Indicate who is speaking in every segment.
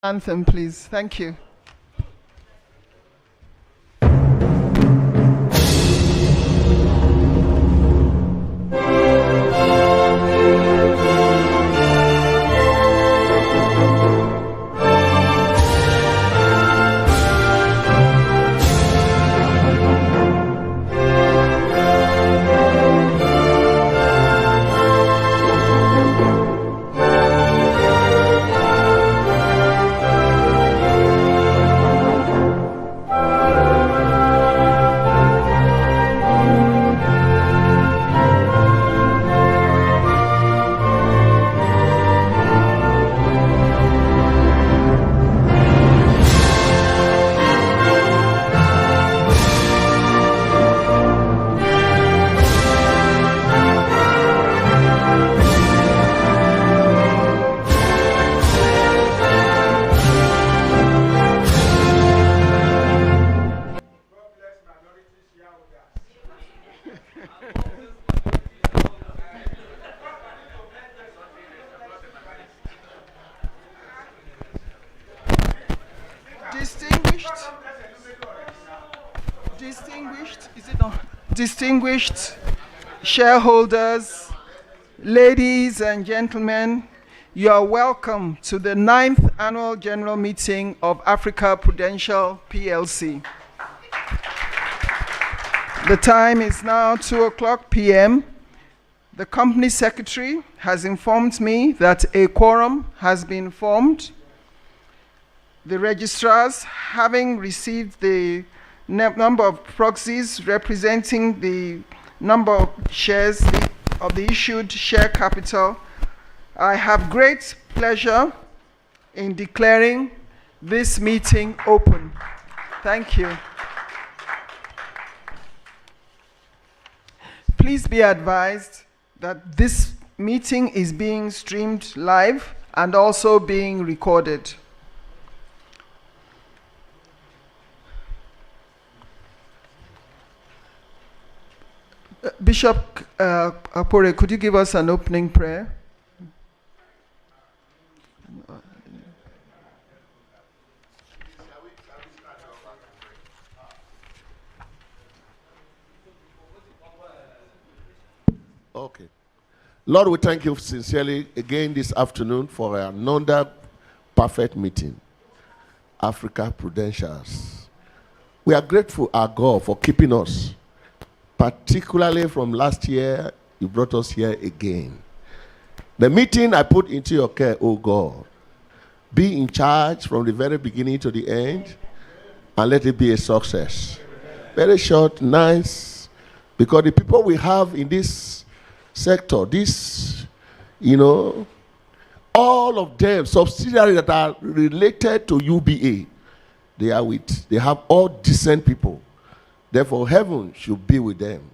Speaker 1: Anthem, please. Thank you. Distinguished shareholders, ladies and gentlemen, you are welcome to the 9th Annual General Meeting of Africa Prudential Plc. The time is now 2:00 p.m. The company secretary has informed me that a quorum has been formed. The registrars, having received the number of proxies representing the number of shares of the issued share capital, I have great pleasure in declaring this meeting open. Thank you. Please be advised that this meeting is being streamed live and also being recorded. Bishop Apore, could you give us an opening prayer?
Speaker 2: Okay. Lord, we thank you sincerely again this afternoon for another perfect meeting. Africa Prudentials. We are grateful, our God, for keeping us. Particularly from last year, you brought us here again. The meeting I put into your care, oh God. Be in charge from the very beginning to the end, and let it be a success. Very short, nice, because the people we have in this sector, all of them, subsidiaries that are related to UBA, they have all decent people. Therefore, heaven should be with them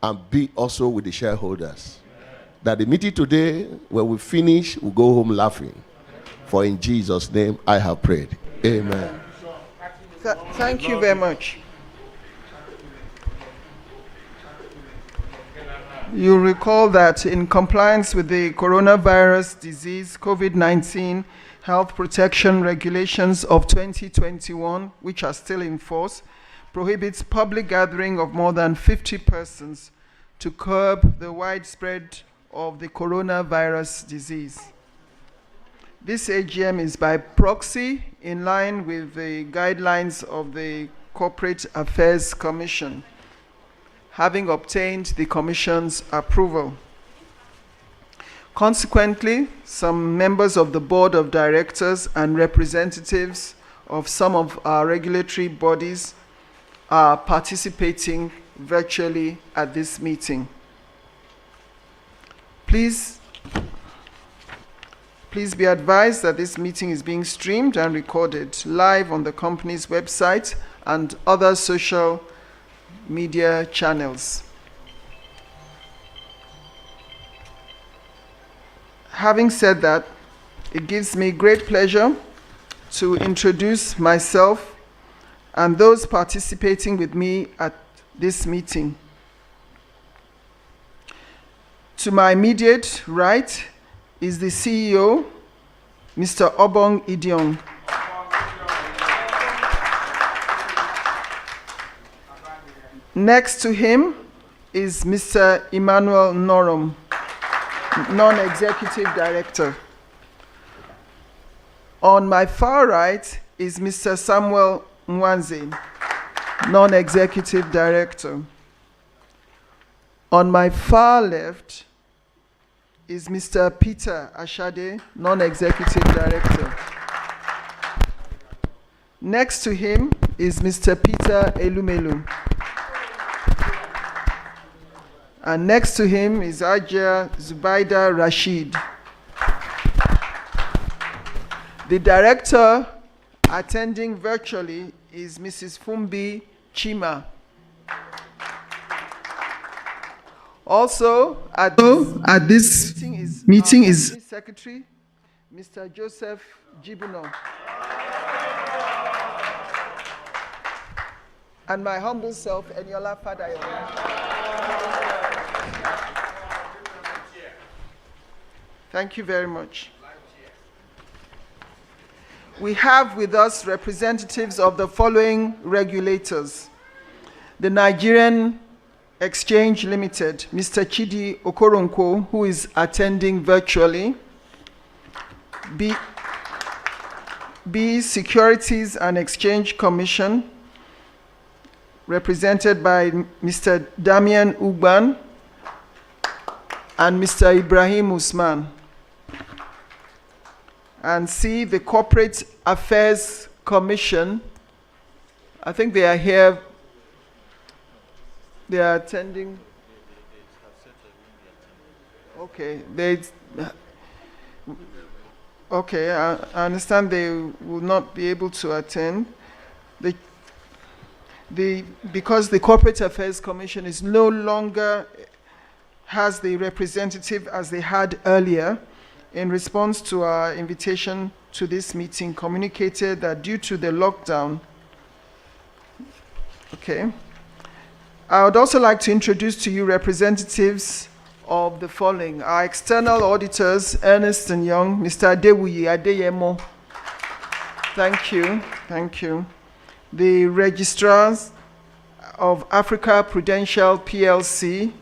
Speaker 2: and be also with the shareholders. That the meeting today, when we finish, we'll go home laughing. For in Jesus' name, I have prayed. Amen.
Speaker 1: Thank you very much. You recall that in compliance with the coronavirus disease COVID-19 health protection regulations of 2021, which are still in force, prohibits public gathering of more than 50 persons to curb the widespread of the coronavirus disease. This AGM is by proxy in line with the guidelines of the Corporate Affairs Commission, having obtained the Commission's approval. Consequently, some members of the Board of Directors and representatives of some of our regulatory bodies are participating virtually at this meeting. Please be advised that this meeting is being streamed and recorded live on the company's website and other social media channels. Having said that, it gives me great pleasure to introduce myself and those participating with me at this meeting. To my immediate right is the CEO, Mr. Obong Idiong. Next to him is Mr. Emmanuel Norum, Non-Executive Director. On my far right is Mr. Samuel Mwanze, Non-Executive Director. On my far left is Mr. Peter Ashade, Non-Executive Director. Next to him is Mr. Peter Elumelu. And next to him is Ajia Zubaida Rashid. The director attending virtually is Mrs. Fumbi Chima. Also at this meeting is Secretary, Mr. Joseph Jibuno. And my humble self, Eniola Fadayo. Thank you very much. We have with us representatives of the following regulators: the Nigerian Exchange Limited, Mr. Chidi Okoronkwo, who is attending virtually. B Securities and Exchange Commission, represented by Mr. Damian Ugban and Mr. Ibrahim Usman. And C, the Corporate Affairs Commission. I think they are here. They are attending. Okay, I understand they will not be able to attend. Because the Corporate Affairs Commission is no longer has the representative as they had earlier, in response to our invitation to this meeting, communicated that due to the lockdown. Okay. I would also like to introduce to you representatives of the following: our external auditors, Ernst & Young, Mr. Adewuyi Adeyemo. Thank you, thank you. The registrars of Africa Prudential Plc,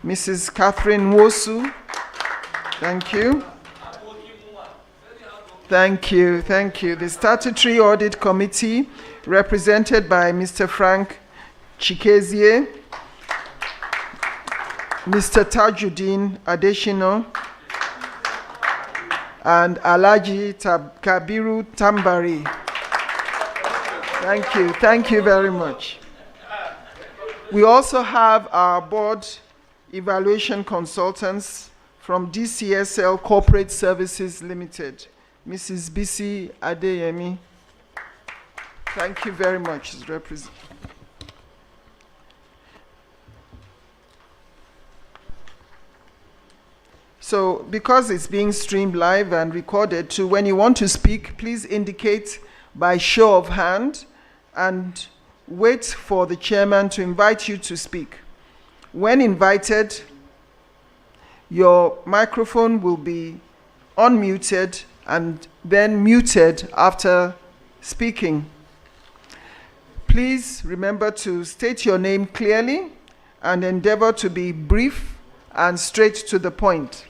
Speaker 1: Mrs. Catherine Wosu. Thank you. Thank you, thank you. The Statutory Audit Committee, represented by Mr. Frank Chikezie, Mr. Tajuddin Adeshino, and Alaji Kabiru Tambari. Thank you very much. We also have our board evaluation consultants from DCSL Corporate Services Limited, Mrs. Bisi Adeyemi. Thank you very much. So, because it's being streamed live and recorded too, when you want to speak, please indicate by show of hand and wait for the chairman to invite you to speak. When invited, your microphone will be unmuted and then muted after speaking. Please remember to state your name clearly and endeavor to be brief and straight to the point.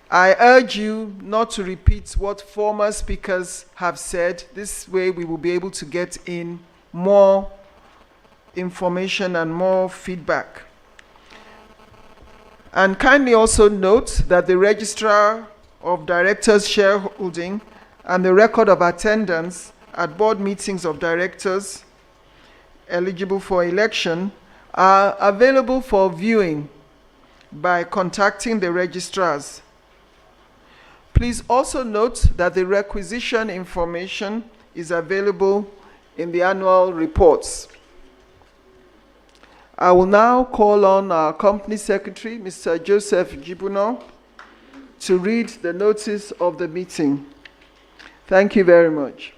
Speaker 1: I urge you not to repeat what former speakers have said. This way we will be able to get in more information and more feedback. And kindly also note that the Registrar of Directors Shareholding and the record of attendance at board meetings of directors eligible for election are available for viewing by contacting the registrars. Please also note that the requisition information is available in the annual reports. I will now call on our Company Secretary, Mr. Joseph Jibuno, to read the notice of the meeting. Thank you very much.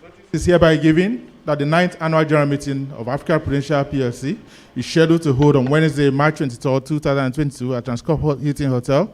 Speaker 3: Notice is hereby given that the 9th Annual General Meeting of Africa Prudential Plc is scheduled to hold on Wednesday, March 23, 2022 at Transcorp Hilton Hotel,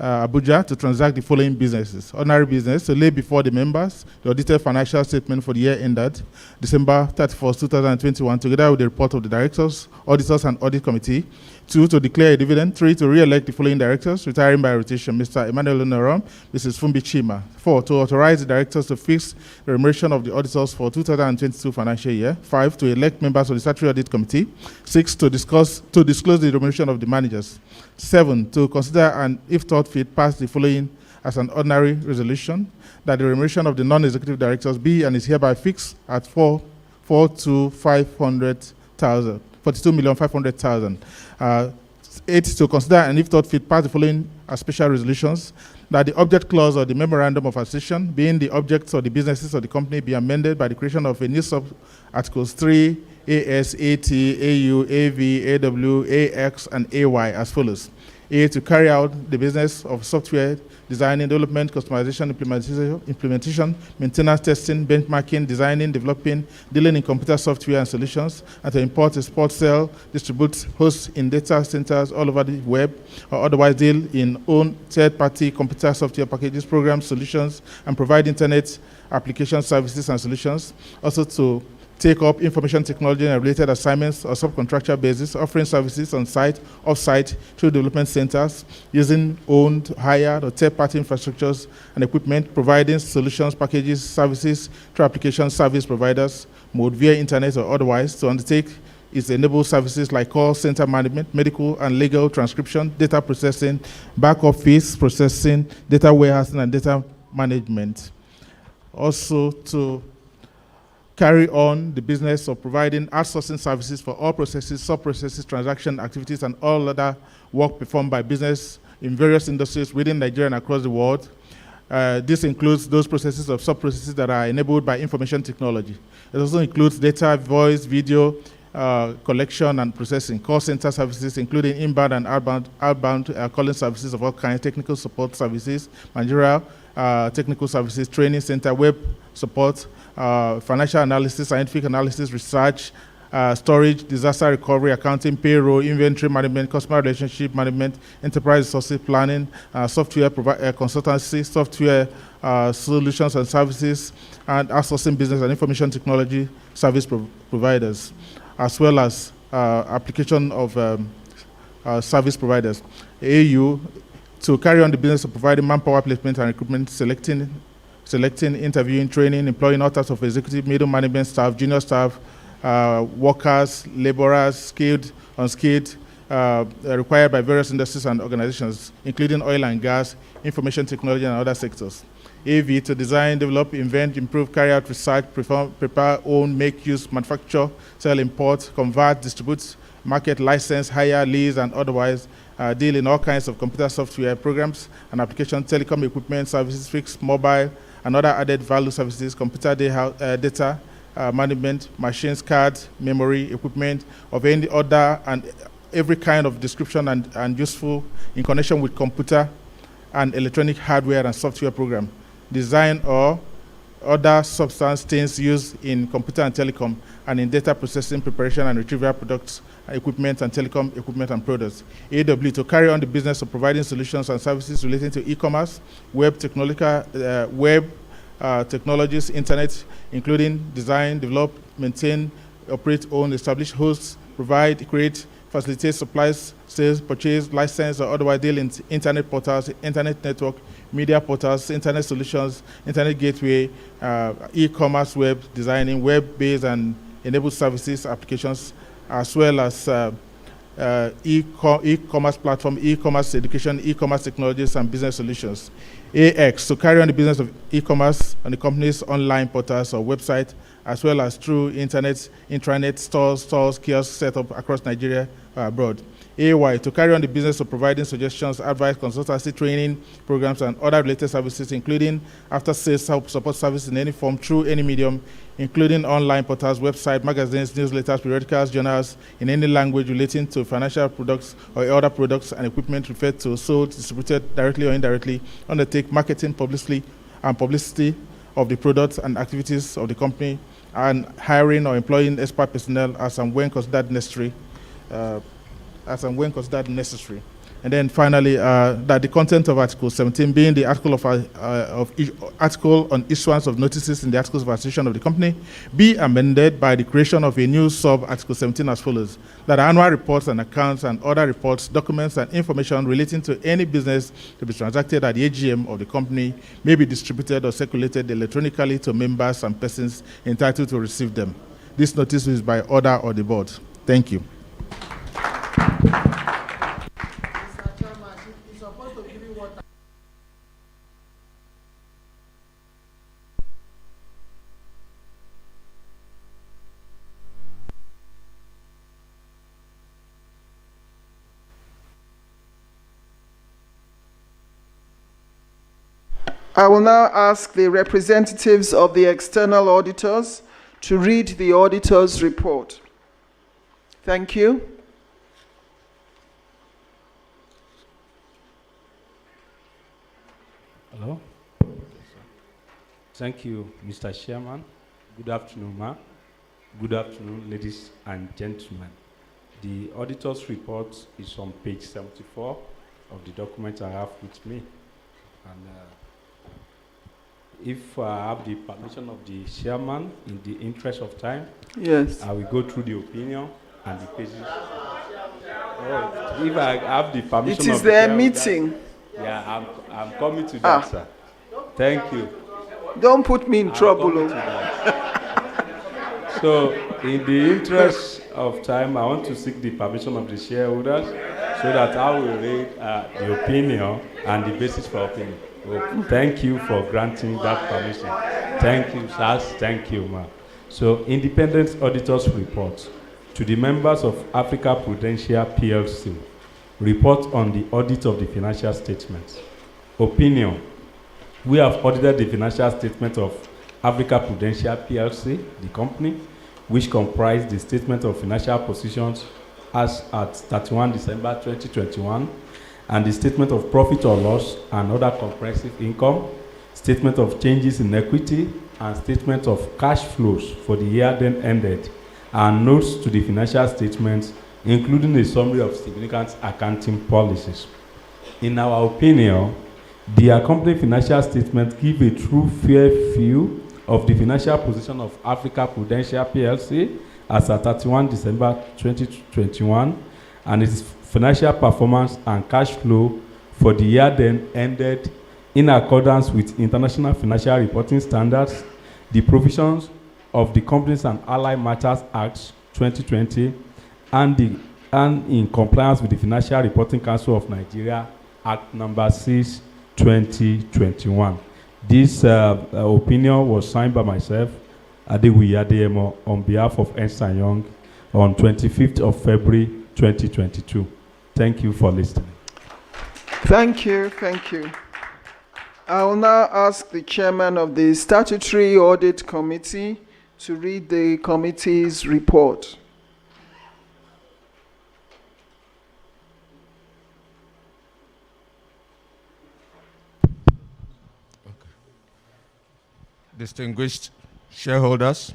Speaker 3: Abuja, to transact the following businesses. Ordinary business, to lay before the members the audited financial statement for the year ended December 31st, 2021, together with the report of the directors, auditors, and audit committee. 2, to declare a dividend. 3, to re-elect the following directors, retiring by rotation: Mr. Emmanuel Onorom, Mrs. Fumbi Chima. 4, to authorize the directors to fix the remuneration of the auditors for 2022 financial year. 5, to elect members of the statutory audit committee. 6, to disclose the remuneration of the managers. 7, to consider and, if thought fit, pass the following as an ordinary resolution: that the remuneration of the non-executive directors be and is hereby fixed at 42,500,000. 8, to consider and, if thought fit, pass the following as special resolutions: that the object clause of the Memorandum of Association, being the objects of the businesses of the company, be amended by the creation of a new sub-articles 3, AS, AT, AU, AV, AW, AX, and AY as follows. A, to carry out the business of software designing, development, customization, implementation, maintenance, testing, benchmarking, designing, developing, dealing in computer software and solutions, and to import, export, sell, distribute, host in data centers all over the web, or otherwise deal in own third-party computer software packages, programs, solutions, and provide internet application services and solutions. Also to take up information technology and related assignments or subcontractor basis, offering services on site, off-site, through development centers, using owned, hired, or third-party infrastructures and equipment, providing solutions, packages, services through application service providers, mode via internet or otherwise, to undertake its enabled services like call center management, medical and legal transcription, data processing, back office processing, data warehousing, and data management. Also to carry on the business of providing outsourcing services for all processes, sub-processes, transaction activities, and all other work performed by business in various industries within Nigeria and across the world. This includes those processes of sub-processes that are enabled by information technology. It also includes data, voice, video, collection and processing, call center services, including inbound and outbound calling services of all kinds, technical support services, managerial technical services, training center, web support, financial analysis, scientific analysis, research, storage, disaster recovery, accounting, payroll, inventory management, customer relationship management, enterprise resources planning, software consultancy, software solutions and services, and outsourcing business and information technology service providers, as well as application of service providers. AU, to carry on the business of providing manpower placement and recruitment, selecting, interviewing, training, employing all types of executive, middle management staff, junior staff, workers, laborers, skilled, unskilled, required by various industries and organizations, including oil and gas, information technology, and other sectors. AV, to design, develop, invent, improve, carry out research, prepare, own, make, use, manufacture, sell, import, convert, distribute, market, license, hire, lease, and otherwise deal in all kinds of computer software programs and applications, telecom equipment, services, fixed, mobile, and other added value services, computer data management, machines, cards, memory, equipment of any other and every kind of description and useful in connection with computer and electronic hardware and software program, design or other substance things used in computer and telecom and in data processing, preparation and retrieval products, equipment and telecom equipment and products. AW, to carry on the business of providing solutions and services relating to e-commerce, web technologies, internet, including design, develop, maintain, operate, own, establish, host, provide, create, facilitate, supplies, sales, purchase, license, or otherwise deal in internet portals, internet network, media portals, internet solutions, internet gateway, e-commerce, web designing, web-based and enabled services, applications, as well as e-commerce platform, e-commerce education, e-commerce technologies, and business solutions. AX, to carry on the business of e-commerce on the company's online portals or website, as well as through internet, intranet, stores, kiosks set up across Nigeria or abroad. AY, to carry on the business of providing suggestions, advice, consultancy, training, programs, and other related services, including after-sales support service in any form through any medium, including online portals, website, magazines, newsletters, periodicals, journals, in any language relating to financial products or other products and equipment referred to, sold, distributed directly or indirectly, undertake marketing, publicity of the products and activities of the company, and hiring or employing expert personnel as and when considered necessary. as and when considered necessary. And then finally, that the content of Article 17, being the article article on issuance of notices in the Articles of Association of the company, be amended by the creation of a new sub-Article 17 as follows: that annual reports and accounts and other reports, documents, and information relating to any business to be transacted at the AGM of the company may be distributed or circulated electronically to members and persons entitled to receive them. This notice is by order of the board. Thank you.
Speaker 1: I will now ask the representatives of the external auditors to read the auditor's report. Thank you.
Speaker 4: Hello. Thank you, Mr. Chairman. Good afternoon, ma'am. Good afternoon, ladies and gentlemen. The auditor's report is on page 74 of the document I have with me. And if I have the permission of the chairman, in the interest of time,
Speaker 1: yes,
Speaker 4: I will go through the opinion and the pages. Oh, if I have the permission,
Speaker 1: it is their meeting.
Speaker 4: Yeah, I'm coming to that, sir. Thank you.
Speaker 1: Don't put me in trouble.
Speaker 4: So, in the interest of time, I want to seek the permission of the shareholders so that I will read the opinion and the basis for opinion. Oh, thank you for granting that permission. Thank you, sir. Thank you, ma'am. So, Independent Auditor's Report to the members of Africa Prudential Plc. Report on the audit of the financial statements. Opinion. We have audited the financial statement of Africa Prudential Plc, the company, which comprised the statement of financial positions as at 31 December 2021, and the statement of profit or loss and other comprehensive income, statement of changes in equity, and statement of cash flows for the year then ended, and notes to the financial statements, including a summary of significant accounting policies. In our opinion, the accompanying financial statements give a true fair view of the financial position of Africa Prudential Plc as at 31 December 2021 and its financial performance and cash flow for the year then ended in accordance with International Financial Reporting Standards, the provisions of the Companies and Allied Matters Act 2020, and in compliance with the Financial Reporting Council of Nigeria Act number 6, 2021. This opinion was signed by myself, Adewiyi Adeyemo, on behalf of Ernst & Young on 25th of February 2022. Thank you for listening.
Speaker 1: Thank you. Thank you. I will now ask the chairman of the Statutory Audit Committee to read the committee's report.
Speaker 5: Distinguished shareholders,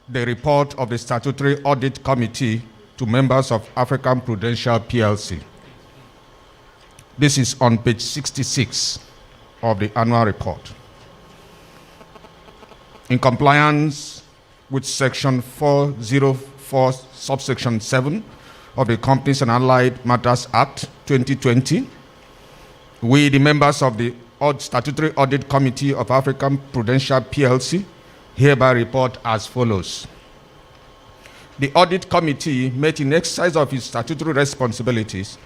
Speaker 5: the report of the Statutory Audit Committee to members of African Prudential Plc. This is on page 66 of the annual report. In compliance with section 404, subsection 7 of the Companies and Allied Matters Act 2020, we, the members of the Statutory Audit Committee of African Prudential Plc, hereby report as follows. The Audit Committee met in exercise of its statutory responsibilities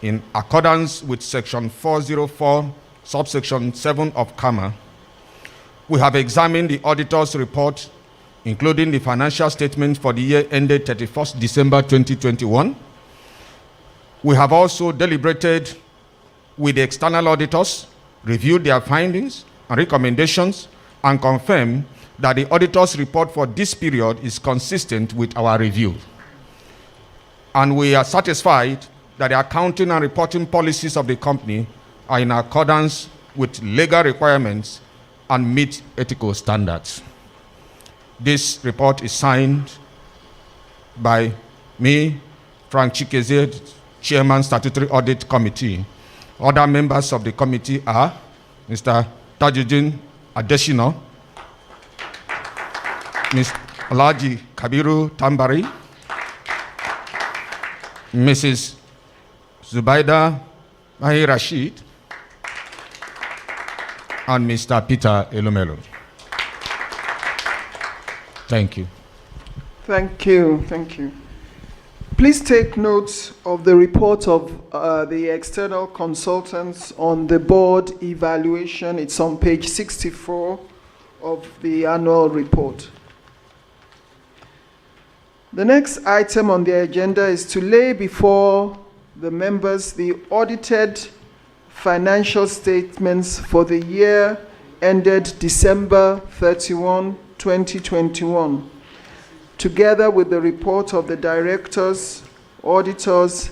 Speaker 5: in accordance with section 404, subsection 7 of CAMA. We have examined the auditor's report, including the financial statements for the year ended 31st December 2021. We have also deliberated with the external auditors, reviewed their findings and recommendations, and confirmed that the auditor's report for this period is consistent with our review. And we are satisfied that the accounting and reporting policies of the company are in accordance with legal requirements and meet ethical standards. This report is signed by me, Frank Chikeze, Chairman, Statutory Audit Committee. Other members of the committee are Mr. Tajuddin Adesina, Ms. Alaji Kabiru Tambari, Mrs. Zubaida Mahi Rashid, and Mr. Peter Elomelo. Thank you.
Speaker 1: Thank you. Thank you. Please take note of the report of the external consultants on the board evaluation. It's on page 64 of the annual report. The next item on the agenda is to lay before the members the audited financial statements for the year ended December 31, 2021. Together with the report of the directors, auditors,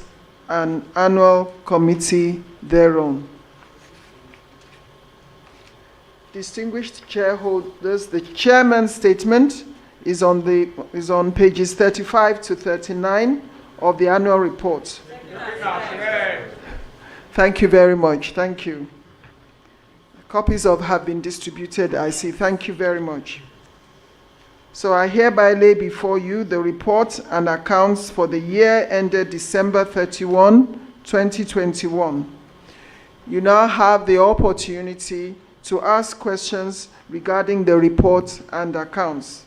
Speaker 1: and annual committee thereon. Distinguished shareholders, the chairman's statement is on pages 35 to 39 of the annual report. Thank you very much. Thank you. Copies have been distributed, I see. Thank you very much. So I hereby lay before you the report and accounts for the year ended December 31, 2021. You now have the opportunity to ask questions regarding the report and accounts.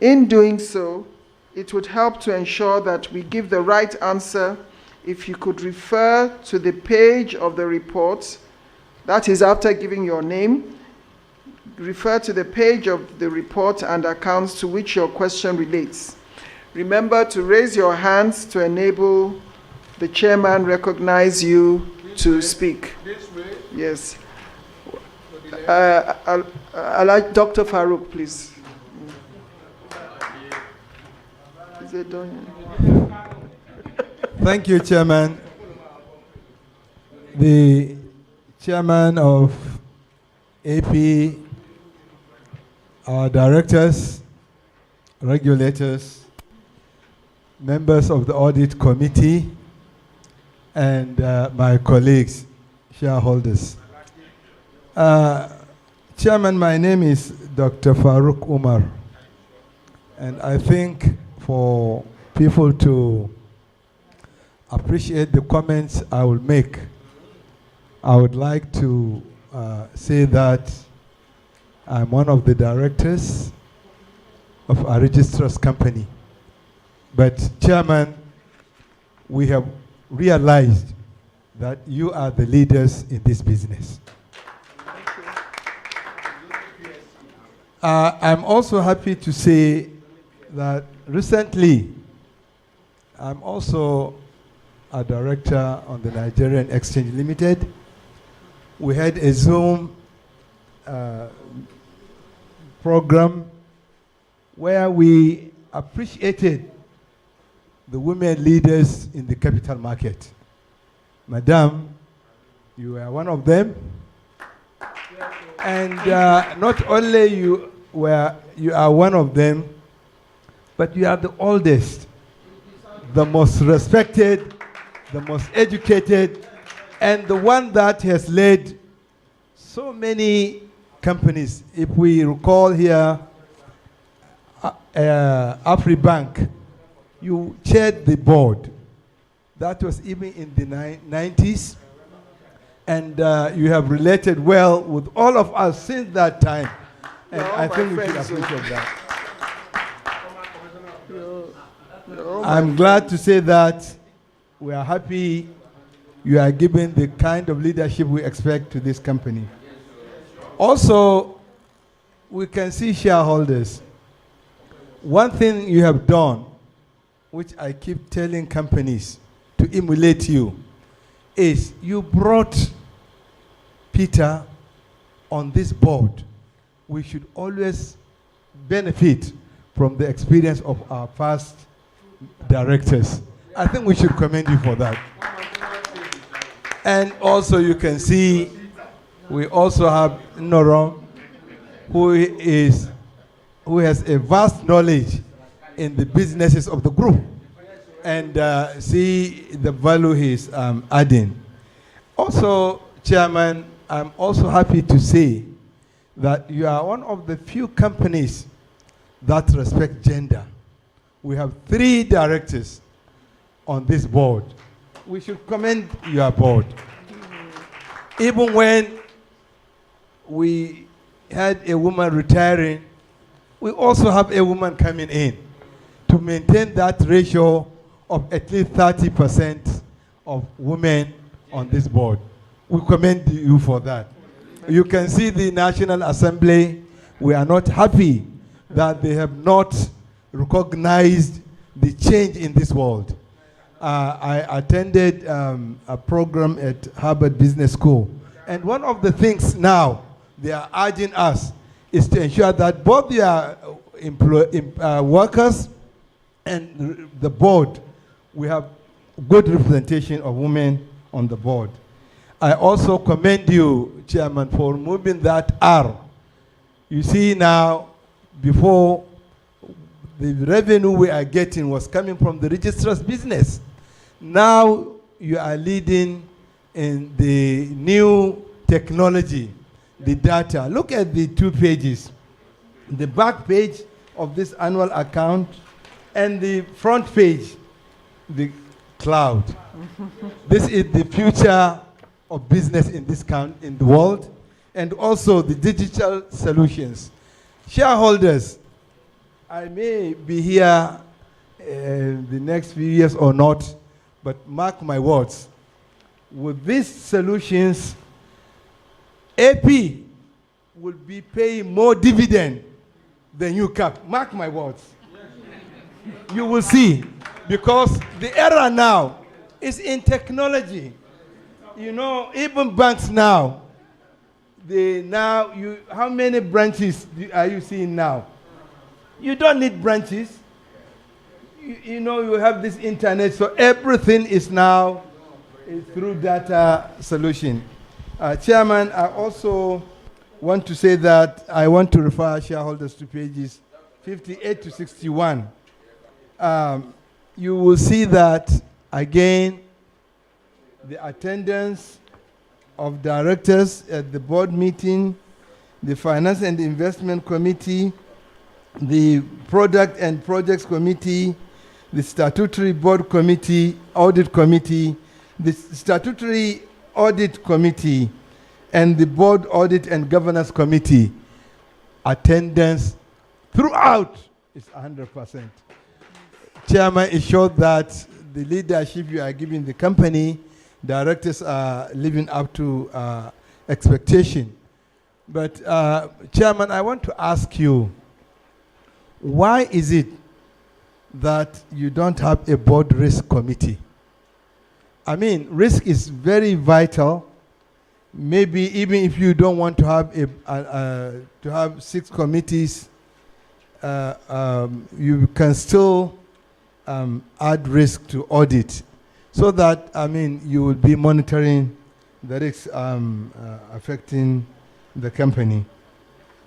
Speaker 1: In doing so, it would help to ensure that we give the right answer if you could refer to the page of the report, that is after giving your name, refer to the page of the report and accounts to which your question relates. Remember to raise your hands to enable the chairman recognize you to speak.
Speaker 2: This way.
Speaker 1: Yes. I like Dr. Farouk, please. Is it done?
Speaker 6: Thank you, Chairman. The chairman of AP, our directors, regulators, members of the audit committee, and my colleagues, shareholders. Chairman, my name is Dr. Farouk Umar, and I think for people to appreciate the comments I will make, I would like to say that I'm one of the directors of a registrar's company. But Chairman, we have realized that you are the leaders in this business. I'm also happy to say that recently, I'm also a director on the Nigerian Exchange Limited. We had a Zoom program where we appreciated the women leaders in the capital market. Madam, you are one of them. And not only you are one of them, but you are the oldest, the most respected, the most educated, and the one that has led so many companies. If we recall here, AfriBank, you chaired the board. That was even in the 90s. And you have related well with all of us since that time. And I think we should appreciate that. I'm glad to say that we are happy you are giving the kind of leadership we expect to this company. Also, we can see shareholders. One thing you have done, which I keep telling companies to emulate you, is you brought Peter on this board. We should always benefit from the experience of our past directors. I think we should commend you for that. And also you can see we also have Noro, who has a vast knowledge in the businesses of the group. and see the value he's adding. Also, Chairman, I'm also happy to say that you are one of the few companies that respect gender. We have 3 directors on this board. We should commend your board. Even when we had a woman retiring, we also have a woman coming in to maintain that ratio of at least 30% of women on this board. We commend you for that. You can see the National Assembly, we are not happy that they have not recognized the change in this world. I attended a program at Harvard Business School, and one of the things now they are urging us is to ensure that both their workers and the board, we have good representation of women on the board. I also commend you, Chairman, for removing that R. You see now, before the revenue we are getting was coming from the registrar's business. Now you are leading in the new technology, the data. Look at the 2 pages. The back page of this annual account and the front page, the cloud. This is the future of business in this in the world, and also the digital solutions. Shareholders, I may be here the next few years or not, but mark my words, with these solutions, AP will be paying more dividend than UCAP. Mark my words. You will see, because the era now is in technology. You know, even banks now, how many branches are you seeing now? You don't need branches. You know, you have this internet, so everything is now through data solution. Chairman, I also want to say that I want to refer shareholders to pages 58 to 61. You will see that, again, the attendance of directors at the board meeting, the Finance and Investment Committee, the Product and Projects Committee, the Statutory Board Committee, Audit Committee, the Statutory Audit Committee, and the Board Audit and Governance Committee. Attendance throughout is 100%. Chairman, it showed that the leadership you are giving the company, directors are living up to expectation. But Chairman, I want to ask you, why is it that you don't have a board risk committee? I mean, risk is very vital. Maybe even if you don't want to have to have 6 committees, you can still add risk to audit, so that, I mean, you will be monitoring the risks affecting the company.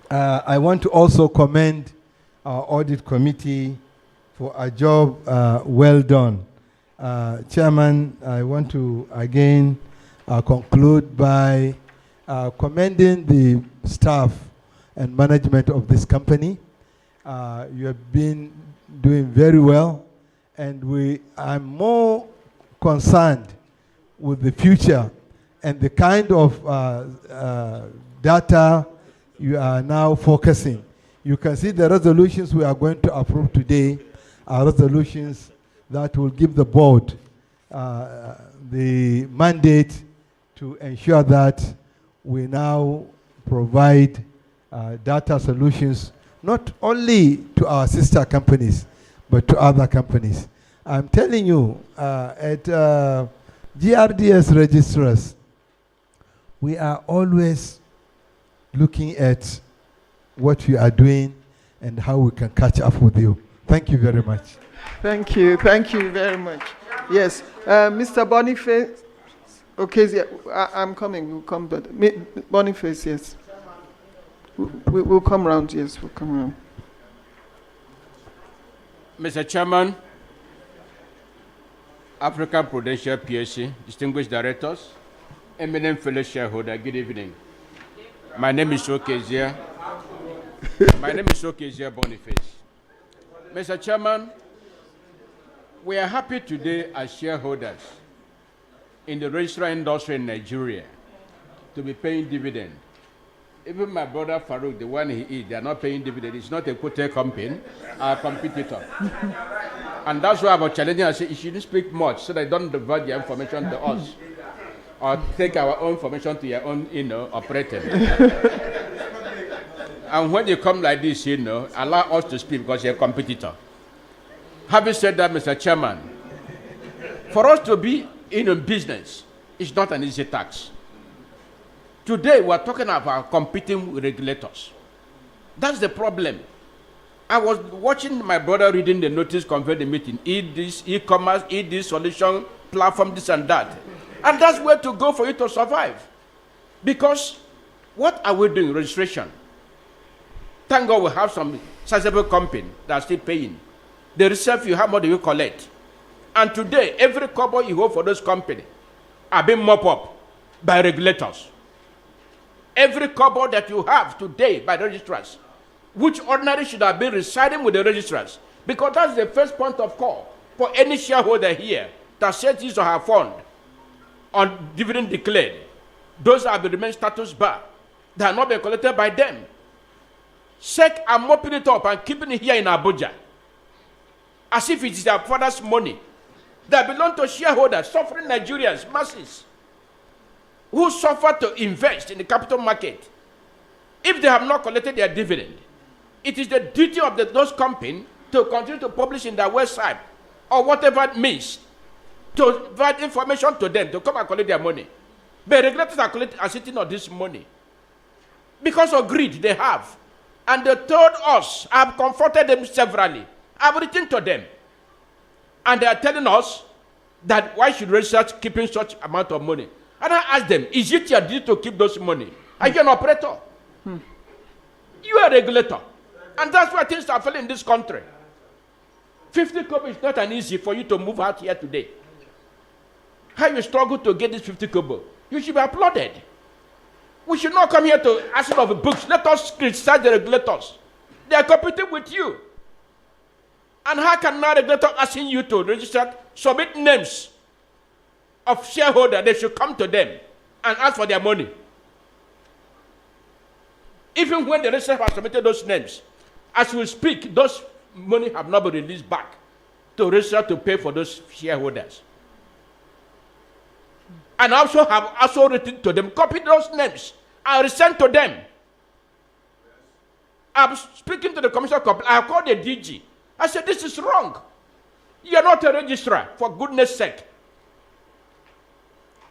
Speaker 6: I want to also commend our audit committee for a job well done. Chairman, I want to again conclude by commending the staff and management of this company. You have been doing very well, and I'm more concerned with the future and the kind of data you are now focusing. You can see the resolutions we are going to approve today are resolutions that will give the board the mandate to ensure that we now provide data solutions not only to our sister companies, but to other companies. I'm telling you, at GRDS registrars, we are always looking at what you are doing and how we can catch up with you. Thank you very much.
Speaker 1: Thank you very much. Yes, Mr. Boniface. Okay, yeah, I'm coming. We'll come, but Boniface, yes. We'll come round. Yes, we'll come round.
Speaker 7: Mr. Chairman, African Prudential Plc, distinguished directors, eminent fellow shareholder, good evening. My name is Okezia. Boniface. Mr. Chairman, we are happy today as shareholders in the registrar industry in Nigeria to be paying dividend. Even my brother Farouk, the one he is, they are not paying dividend. It's not a quoted company, our competitor. And that's why I was challenging. I said, you shouldn't speak much so they don't divert their information to us or take our own information to your own, operator. And when you come like this, allow us to speak because you're a competitor. Having said that, Mr. Chairman, for us to be in business, it's not an easy task. Today, we're talking about competing with regulators. That's the problem. I was watching my brother reading the notice conveyed the meeting, this, e-commerce, this solution, platform, this and that. And that's where to go for you to survive. Because what are we doing? Registration. Thank God we have some sizable company that are still paying. They reserve you, how much do you collect? And today, every kobo you hold for those companies are being mopped up by regulators. Every kobo that you have today by the registrars, which ordinarily should have been residing with the registrars, because that's the first point of call for any shareholder here that sets his or her fund on dividend declared. Those have remain status bar. They are not being collected by them. SEC are mopping it up and keeping it here in Abuja as if it is their father's money that belong to shareholders, suffering Nigerians, masses, who suffer to invest in the capital market. If they have not collected their dividend, it is the duty of those companies to continue to publish in their website or whatever it means to provide information to them to come and collect their money. But regulators are sitting on this money because of greed they have. And they told us, I've confronted them severally. I've written to them. And they are telling us that why should research keeping such amount of money? And I asked them, is it your duty to keep those money? Are you an operator? You are a regulator. And that's why things are failing in this country. 50 kobo is not an easy for you to move out here today. How you struggle to get this 50 kobo? You should be applauded. We should not come here to ask of books. Let us criticize the regulators. They are competing with you. And how can now regulator asking you to register, submit names of shareholders? They should come to them and ask for their money. Even when the registrar has submitted those names, as we speak, those money have not been released back to register to pay for those shareholders. And also have also written to them, copied those names and resent to them. I'm speaking to the commissioner company. I called the DG. I said, this is wrong. You are not a registrar, for goodness sake.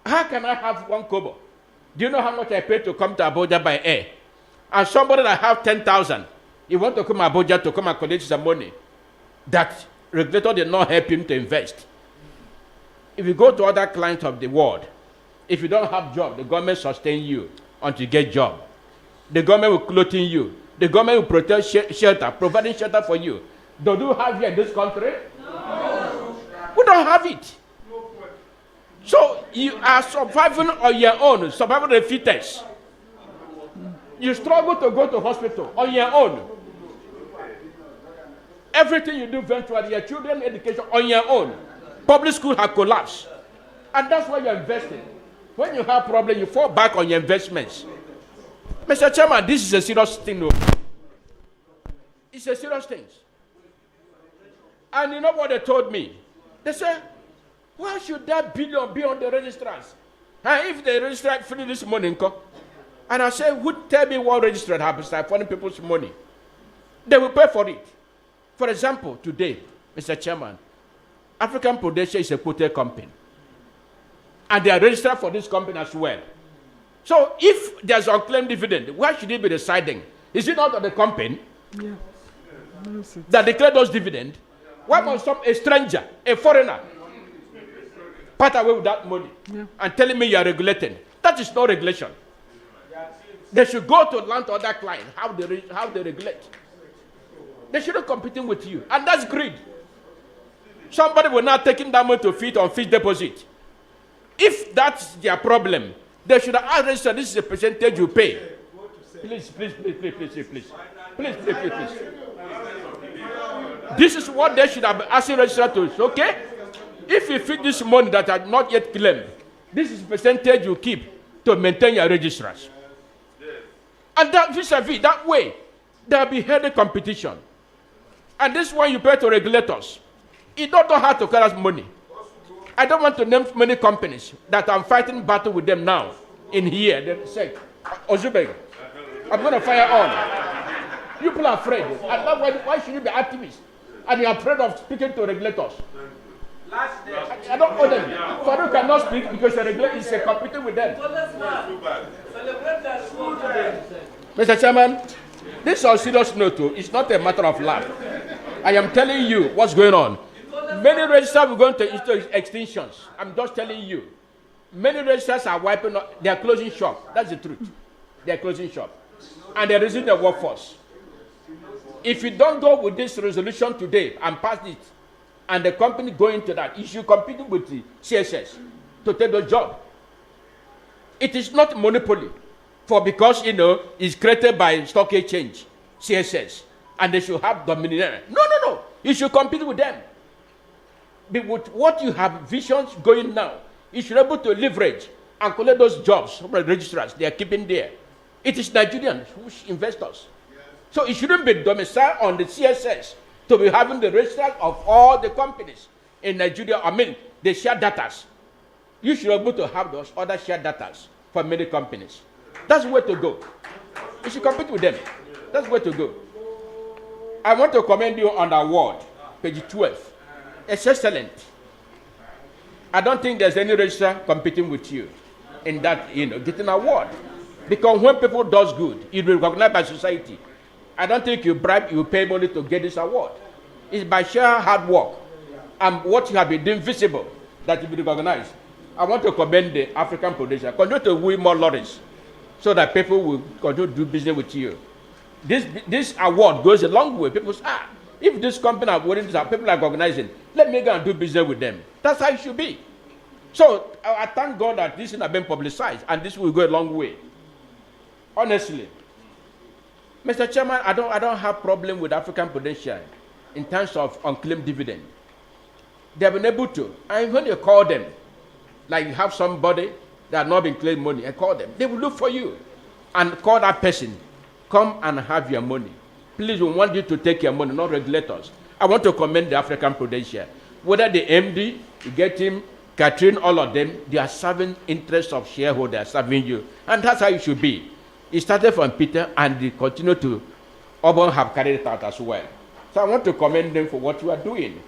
Speaker 7: How can I have 1 kobo? Do you know how much I pay to come to Abuja by air? And somebody that have 10,000, you want to come to Abuja to come and collect some money that regulator did not help him to invest. If you go to other clients of the world, if you don't have job, the government sustain you until you get job. The government will clothing you. The government will protect shelter, providing shelter for you. Do you have here in this country? No. We don't have it. So you are surviving on your own, surviving the fittest. You struggle to go to hospital on your own. Everything you do eventually, your children's education on your own. Public school have collapsed. And that's why you're investing. When you have problem, you fall back on your investments. Mr. Chairman, this is a serious thing. It's a serious thing. And you know what they told me? They said, why should that billion be on the registrars? And if the registrar finish this money, and I said, who tell me what registrar have started funding people's money? They will pay for it. For example, today, Mr. Chairman, African Prudential is a quoted company. And they are registered for this company as well. So if there's unclaimed dividend, why should it be residing? Is it not of the company that declared those dividends? Why must a stranger, a foreigner, part away with that money and telling me you are regulating? That is no regulation. They should go to land to other clients, how they regulate. They shouldn't competing with you. And that's greed. Somebody will now take that money to feed on fixed deposit. If that's their problem, they should have asked register, this is a percentage you pay. Please. This is what they should have asked register to. Okay? If you feed this money that are not yet claimed, this is percentage you keep to maintain your registrars. And that vis-a-vis, that way, there will be healthy competition. And this one you pay to regulators. You don't know how to collect money. I don't want to name many companies that I'm fighting battle with them now in here. They say, Ozubeg, I'm going to fire on. You people are afraid. And that's why should you be activists? And you're afraid of speaking to regulators. I don't know them. Farouk cannot speak because the regulator is competing with them. Mr. Chairman, this is on serious note too. It's not a matter of laugh. I am telling you what's going on. Many registers will go into extinctions. I'm just telling you. Many registers are wiping up. They are closing shop. That's the truth. They are closing shop. And they're reducing the workforce. If you don't go with this resolution today and pass it, and the company go into that, you should compete with the CSS to take the job. It is not monopoly. Because, it's created by stock exchange, CSS, and they should have domination. No. You should compete with them. But with what you have visions going now, you should be able to leverage and collect those jobs from the registrars they are keeping there. It is Nigerian investors. So it shouldn't be domiciled on the CSS to be having the register of all the companies in Nigeria. I mean, the share datas. You should be able to have those other share datas for many companies. That's the way to go. You should compete with them. That's the way to go. I want to commend you on the award, page 12. It's excellent. I don't think there's any registrar competing with you in that, getting an award. Because when people does good, it will be recognized by society. I don't think you bribe, you pay money to get this award. It's by sheer hard work and what you have been doing visible that you will be recognized. I want to commend the African Prudential. Continue to win more lorries so that people will continue to do business with you. This award goes a long way. People say, if this company are winning this, people are organizing, let me go and do business with them. That's how it should be. So I thank God that this has been publicized and this will go a long way. Honestly, Mr. Chairman, I don't have problem with African Prudential in terms of unclaimed dividend. They have been able to. And when you call them, like you have somebody that has not been claimed money, and call them, they will look for you and call that person, come and have your money. Please, we want you to take your money, not regulators. I want to commend the African Prudential. Whether the MD, you get him, Catherine, all of them, they are serving interests of shareholders, serving you. And that's how it should be. It started from Peter and they continue to Auburn have carried it out as well. So I want to commend them for what you are doing.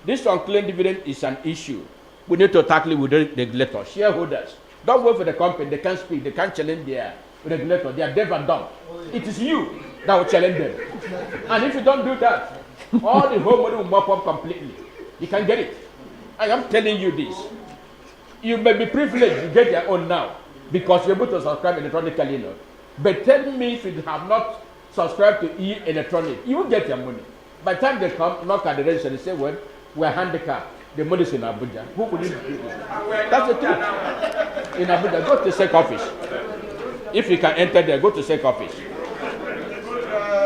Speaker 7: This unclaimed dividend is an issue. We need to tackle it with the regulators, shareholders. Don't wait for the company. They can't speak. They can't challenge their regulator. They are deaf and dumb. It is you that will challenge them. And if you don't do that, all the whole money will mop up completely. You can get it. I am telling you this. You may be privileged to get your own now because you're able to subscribe electronically. But tell me if you have not subscribed to e-electronic, you will get your money. By the time they come, knock at the register, they say, well, we're handicapped. The money is in Abuja. Who will you do? That's the truth. In Abuja, go to the SEC office. If you can enter there, go to the SEC office.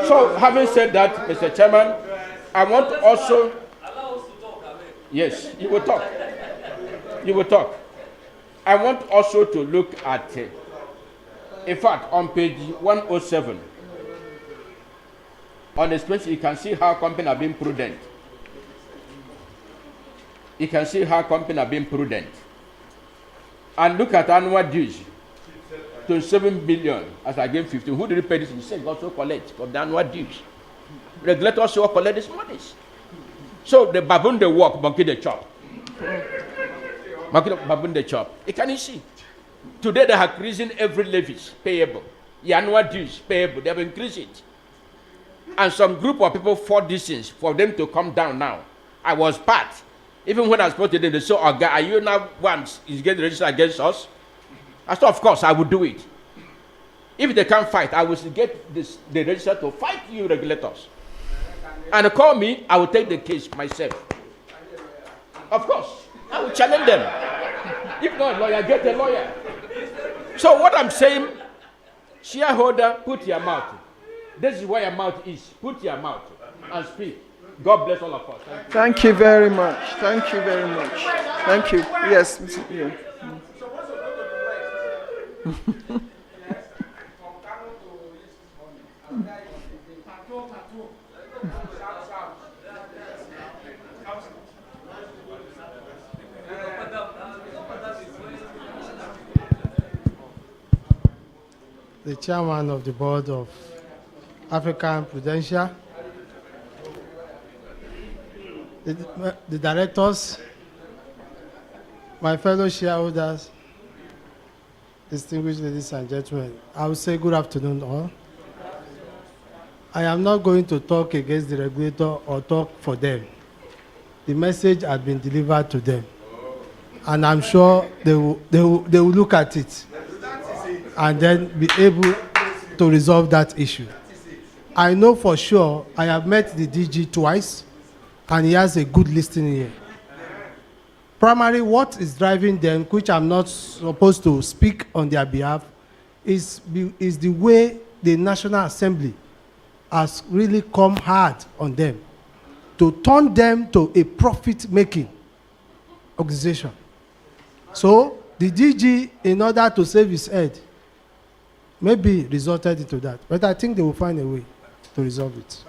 Speaker 7: So, having said that, Mr. Chairman, I want to also... Yes, you will talk. You will talk. I want also to look at... in fact, on page 107, on the space, you can see how companies are being prudent. You can see how companies are being prudent. And look at annual dues. 27 billion, as I gave 15. Who did you pay this? You said also collect from the annual dues. Regulators also collect this money. So the baboon they walk, monkey they chop. Baboon they chop. You can see. Today they have increasing every levies payable. The annual dues payable. They have increased it. And some group of people fought these things for them to come down now. I was part. Even when I spoke to them, they said, oh, are you now once is getting registered against us? I said, of course, I would do it. If they can't fight, I will get the register to fight you regulators. And call me, I will take the case myself. Of course, I will challenge them. If not a lawyer, get a lawyer. So what I'm saying, shareholder, put your mouth. This is where your mouth is. Put your mouth and speak. God bless all of us.
Speaker 1: Thank you very much. Thank you very much. Thank you. Yes. Yeah.
Speaker 8: The chairman of the board of African Prudential, the directors, my fellow shareholders, distinguished ladies and gentlemen, I will say good afternoon all. I am not going to talk against the regulator or talk for them. The message has been delivered to them, and I'm sure they will look at it and then be able to resolve that issue. I know for sure, I have met the DG twice, and he has a good listening ear. Primarily, what is driving them, which I'm not supposed to speak on their behalf, is the way the National Assembly has really come hard on them to turn them to a profit-making organization. So the DG, in order to save his head, maybe resulted into that. But I think they will find a way to resolve it.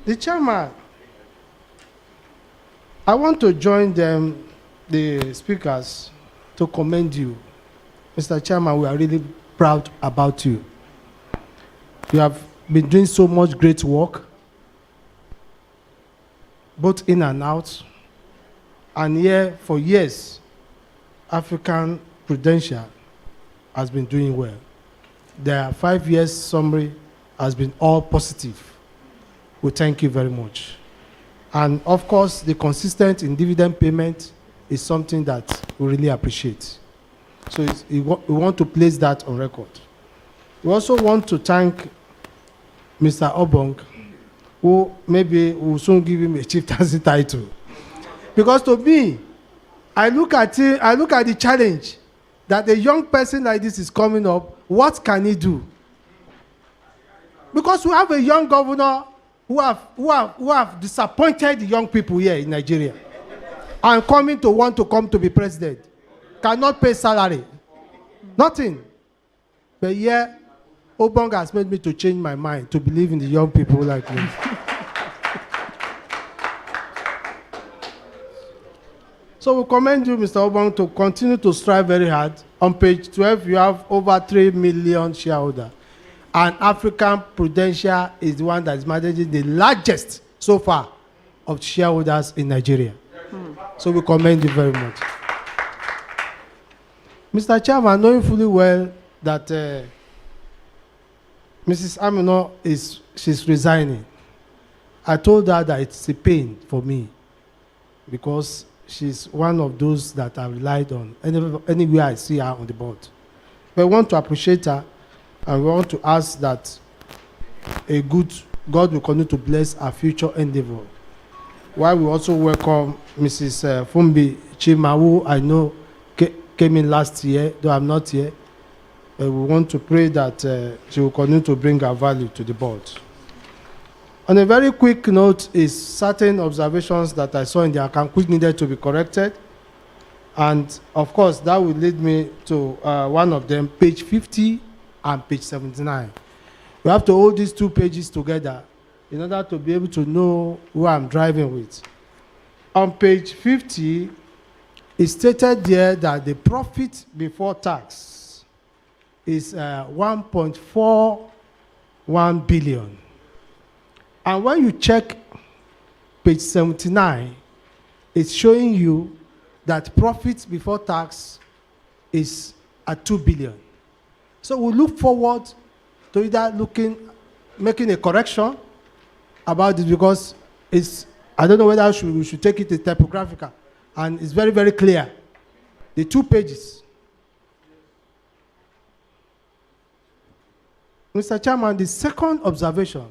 Speaker 8: The chairman, I want to join them, the speakers, to commend you. Mr. Chairman, we are really proud about you. You have been doing so much great work, both in and out. And here, for years, African Prudential has been doing well. Their 5 years summary has been all positive. We thank you very much. And of course, the consistent in dividend payment is something that we really appreciate. So we want to place that on record. We also want to thank Mr. Obong, who maybe will soon give him a chieftaincy title. Because to me, I look at the challenge that a young person like this is coming up. What can he do? Because we have a young governor who have disappointed the young people here in Nigeria, and coming to want to come to be president, cannot pay salary, nothing. But yeah, Obong has made me to change my mind to believe in the young people like me. So we commend you, Mr. Obong, to continue to strive very hard. On page 12, you have over 3 million shareholders. And African Prudential is the one that is managing the largest so far of shareholders in Nigeria. So we commend you very much. Mr. Chairman, knowing fully well that Mrs. Amino she's resigning, I told her that it's a pain for me because she's one of those that I relied on anywhere I see her on the board. But I want to appreciate her, and we want to ask that God will continue to bless her future endeavor. While we also welcome Mrs. Fumbi Chima, who I know came in last year, though I'm not here. We want to pray that she will continue to bring her value to the board. On a very quick note is certain observations that I saw in the account which needed to be corrected. And of course, that will lead me to one of them, page 50 and page 79. We have to hold these two pages together in order to be able to know who I'm driving with. On page 50, it's stated there that the profit before tax is 1.41 billion. And when you check page 79, it's showing you that profit before tax is at 2 billion. So we look forward to either making a correction about it, because I don't know whether we should take it as typographical, and it's very, very clear. The 2 pages. Mr. Chairman, the second observation,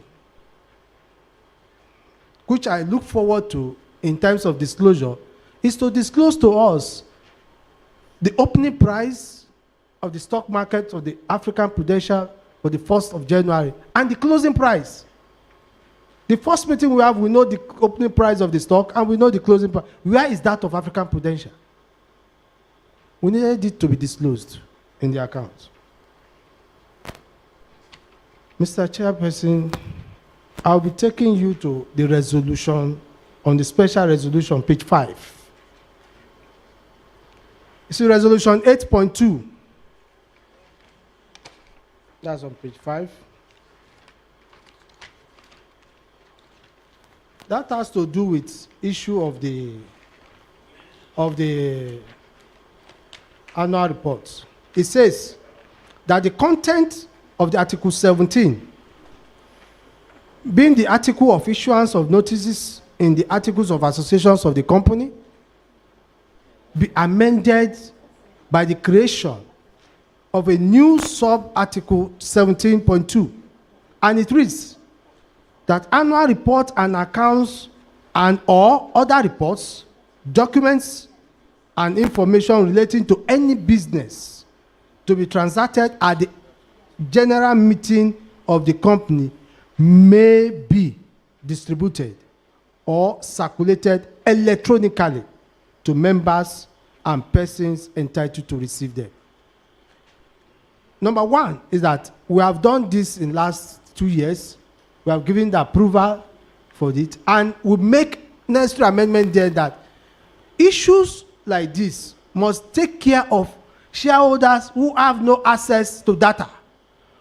Speaker 8: which I look forward to, in terms of disclosure is to disclose to us the opening price of the stock market of the African Prudential for the 1st of January and the closing price. The first meeting we have, we know the opening price of the stock and we know the closing price. Where is that of African Prudential? We needed it to be disclosed in the account. Mr. Chairperson, I'll be taking you to the resolution, on the special resolution, page 5. You see resolution 8.2. That's on page 5. That has to do with issue of the annual report. It says that the content of the Article 17, being the article of issuance of notices in the articles of associations of the company, be amended by the creation of a new sub-article 17.2. And it reads that annual report and accounts and or other reports, documents, and information relating to any business to be transacted at the general meeting of the company may be distributed or circulated electronically to members and persons entitled to receive them. Number one is that we have done this in the last 2 years. We have given the approval for it, and we make necessary amendment there that issues like this must take care of shareholders who have no access to data,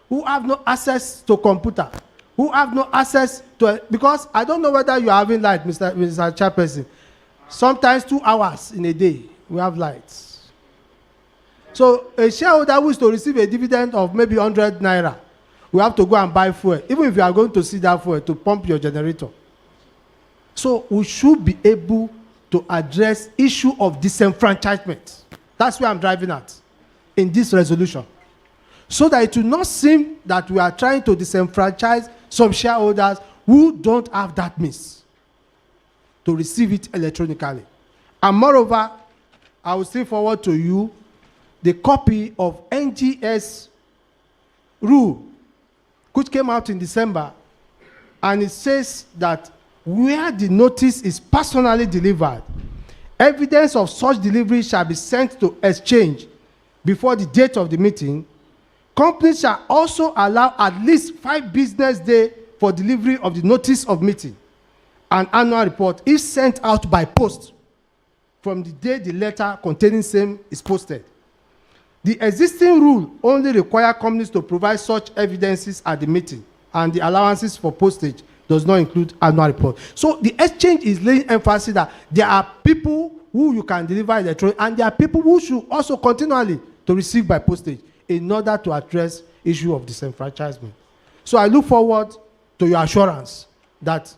Speaker 8: who have no access to computer, who have no access to, because I don't know whether you are having light, Mr. Chairperson. Sometimes 2 hours in a day, we have lights. So a shareholder who is to receive a dividend of maybe 100 naira, we have to go and buy fuel, even if you are going to see that fuel to pump your generator. So we should be able to address issue of disenfranchisement. That's where I'm driving at in this resolution. So that it will not seem that we are trying to disenfranchise some shareholders who don't have that means to receive it electronically. And moreover, I will still forward to you the copy of NGS rule, which came out in December, and it says that where the notice is personally delivered, evidence of such delivery shall be sent to exchange before the date of the meeting. Companies shall also allow at least 5 business days for delivery of the notice of meeting. An annual report is sent out by post from the day the letter containing same is posted. The existing rule only requires companies to provide such evidences at the meeting, and the allowances for postage does not include annual report. So the exchange is laying emphasis that there are people who you can deliver electronic, and there are people who should also continually to receive by postage in order to address issue of disenfranchisement. So I look forward to your assurance that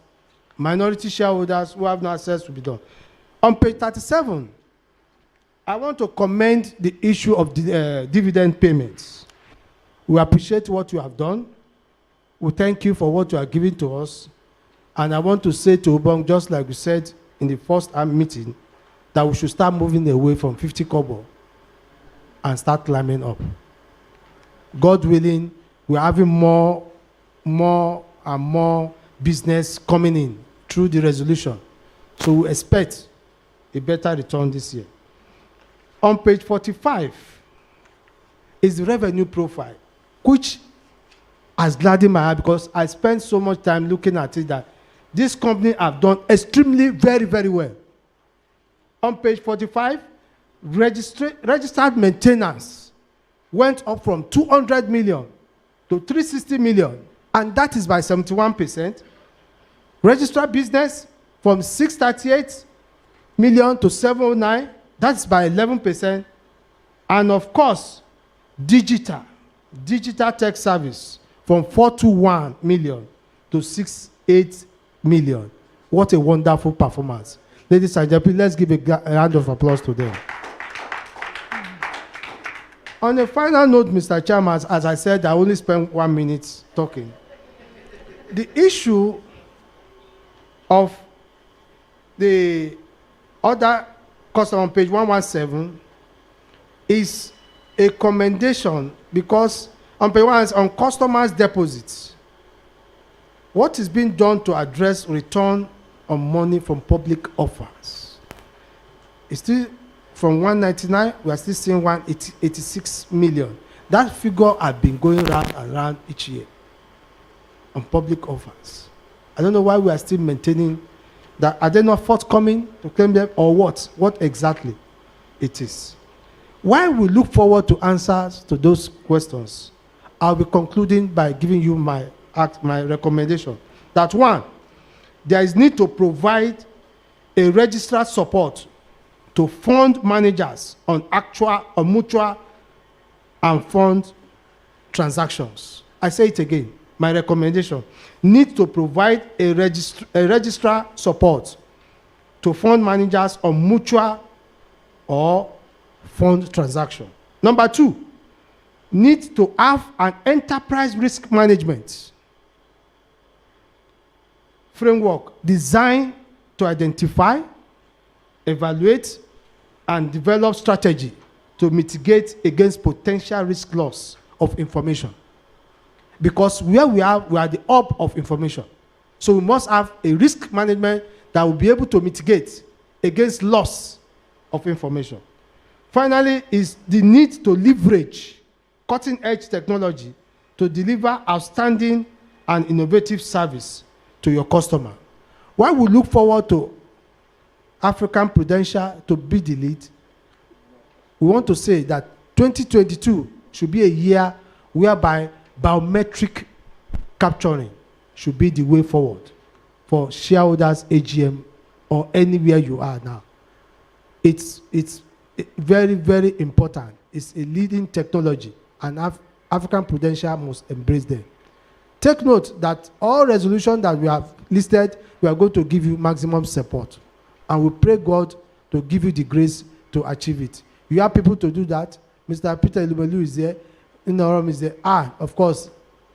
Speaker 8: minority shareholders who have no access will be done. On page 37, I want to commend the issue of dividend payments. We appreciate what you have done. We thank you for what you are giving to us. And I want to say to Ubong, just like we said in the first meeting, that we should start moving away from 50 kobo and start climbing up. God willing, we're having more and more business coming in through the resolution. So we expect a better return this year. On page 45 is the revenue profile, which has gladdened my heart because I spent so much time looking at it that this company have done extremely very, very well. On page 45, registered maintenance went up from 200 million to 360 million, and that is by 71%. Registered business from 638 million to 709, that's by 11%. And of course, digital tech service from 421 million to 68 million. What a wonderful performance. Ladies and gentlemen, let's give a round of applause to them. On a final note, Mr. Chairman, as I said, I only spent 1 minute talking. The issue of the other custom on page 117 is a commendation, because on page 1 is on customers' deposits. What is being done to address return on money from public offers? It's still from 199, we are still seeing 186 million. That figure has been going round and round each year on public offers. I don't know why we are still maintaining that. Are they not forthcoming to claim them, or what? What exactly it is? While we look forward to answers to those questions, I'll be concluding by giving you my recommendation. That one, there is need to provide a registered support to fund managers on mutual and fund transactions. I say it again, my recommendation, need to provide a registrar support to fund managers on mutual or fund transaction. Number 2, need to have an enterprise risk management framework designed to identify, evaluate, and develop strategy to mitigate against potential risk loss of information. Because where we are the hub of information. So we must have a risk management that will be able to mitigate against loss of information. Finally, is the need to leverage cutting-edge technology to deliver outstanding and innovative service to your customer. While we look forward to African Prudential to be the lead, we want to say that 2022 should be a year whereby biometric capturing should be the way forward for shareholders, AGM, or anywhere you are now. It's very, very important. It's a leading technology, and African Prudential must embrace them. Take note that all resolutions that we have listed, we are going to give you maximum support. And we pray God to give you the grace to achieve it. You have people to do that. Mr. Peter Ilubelu is there. Inoram is there. Of course,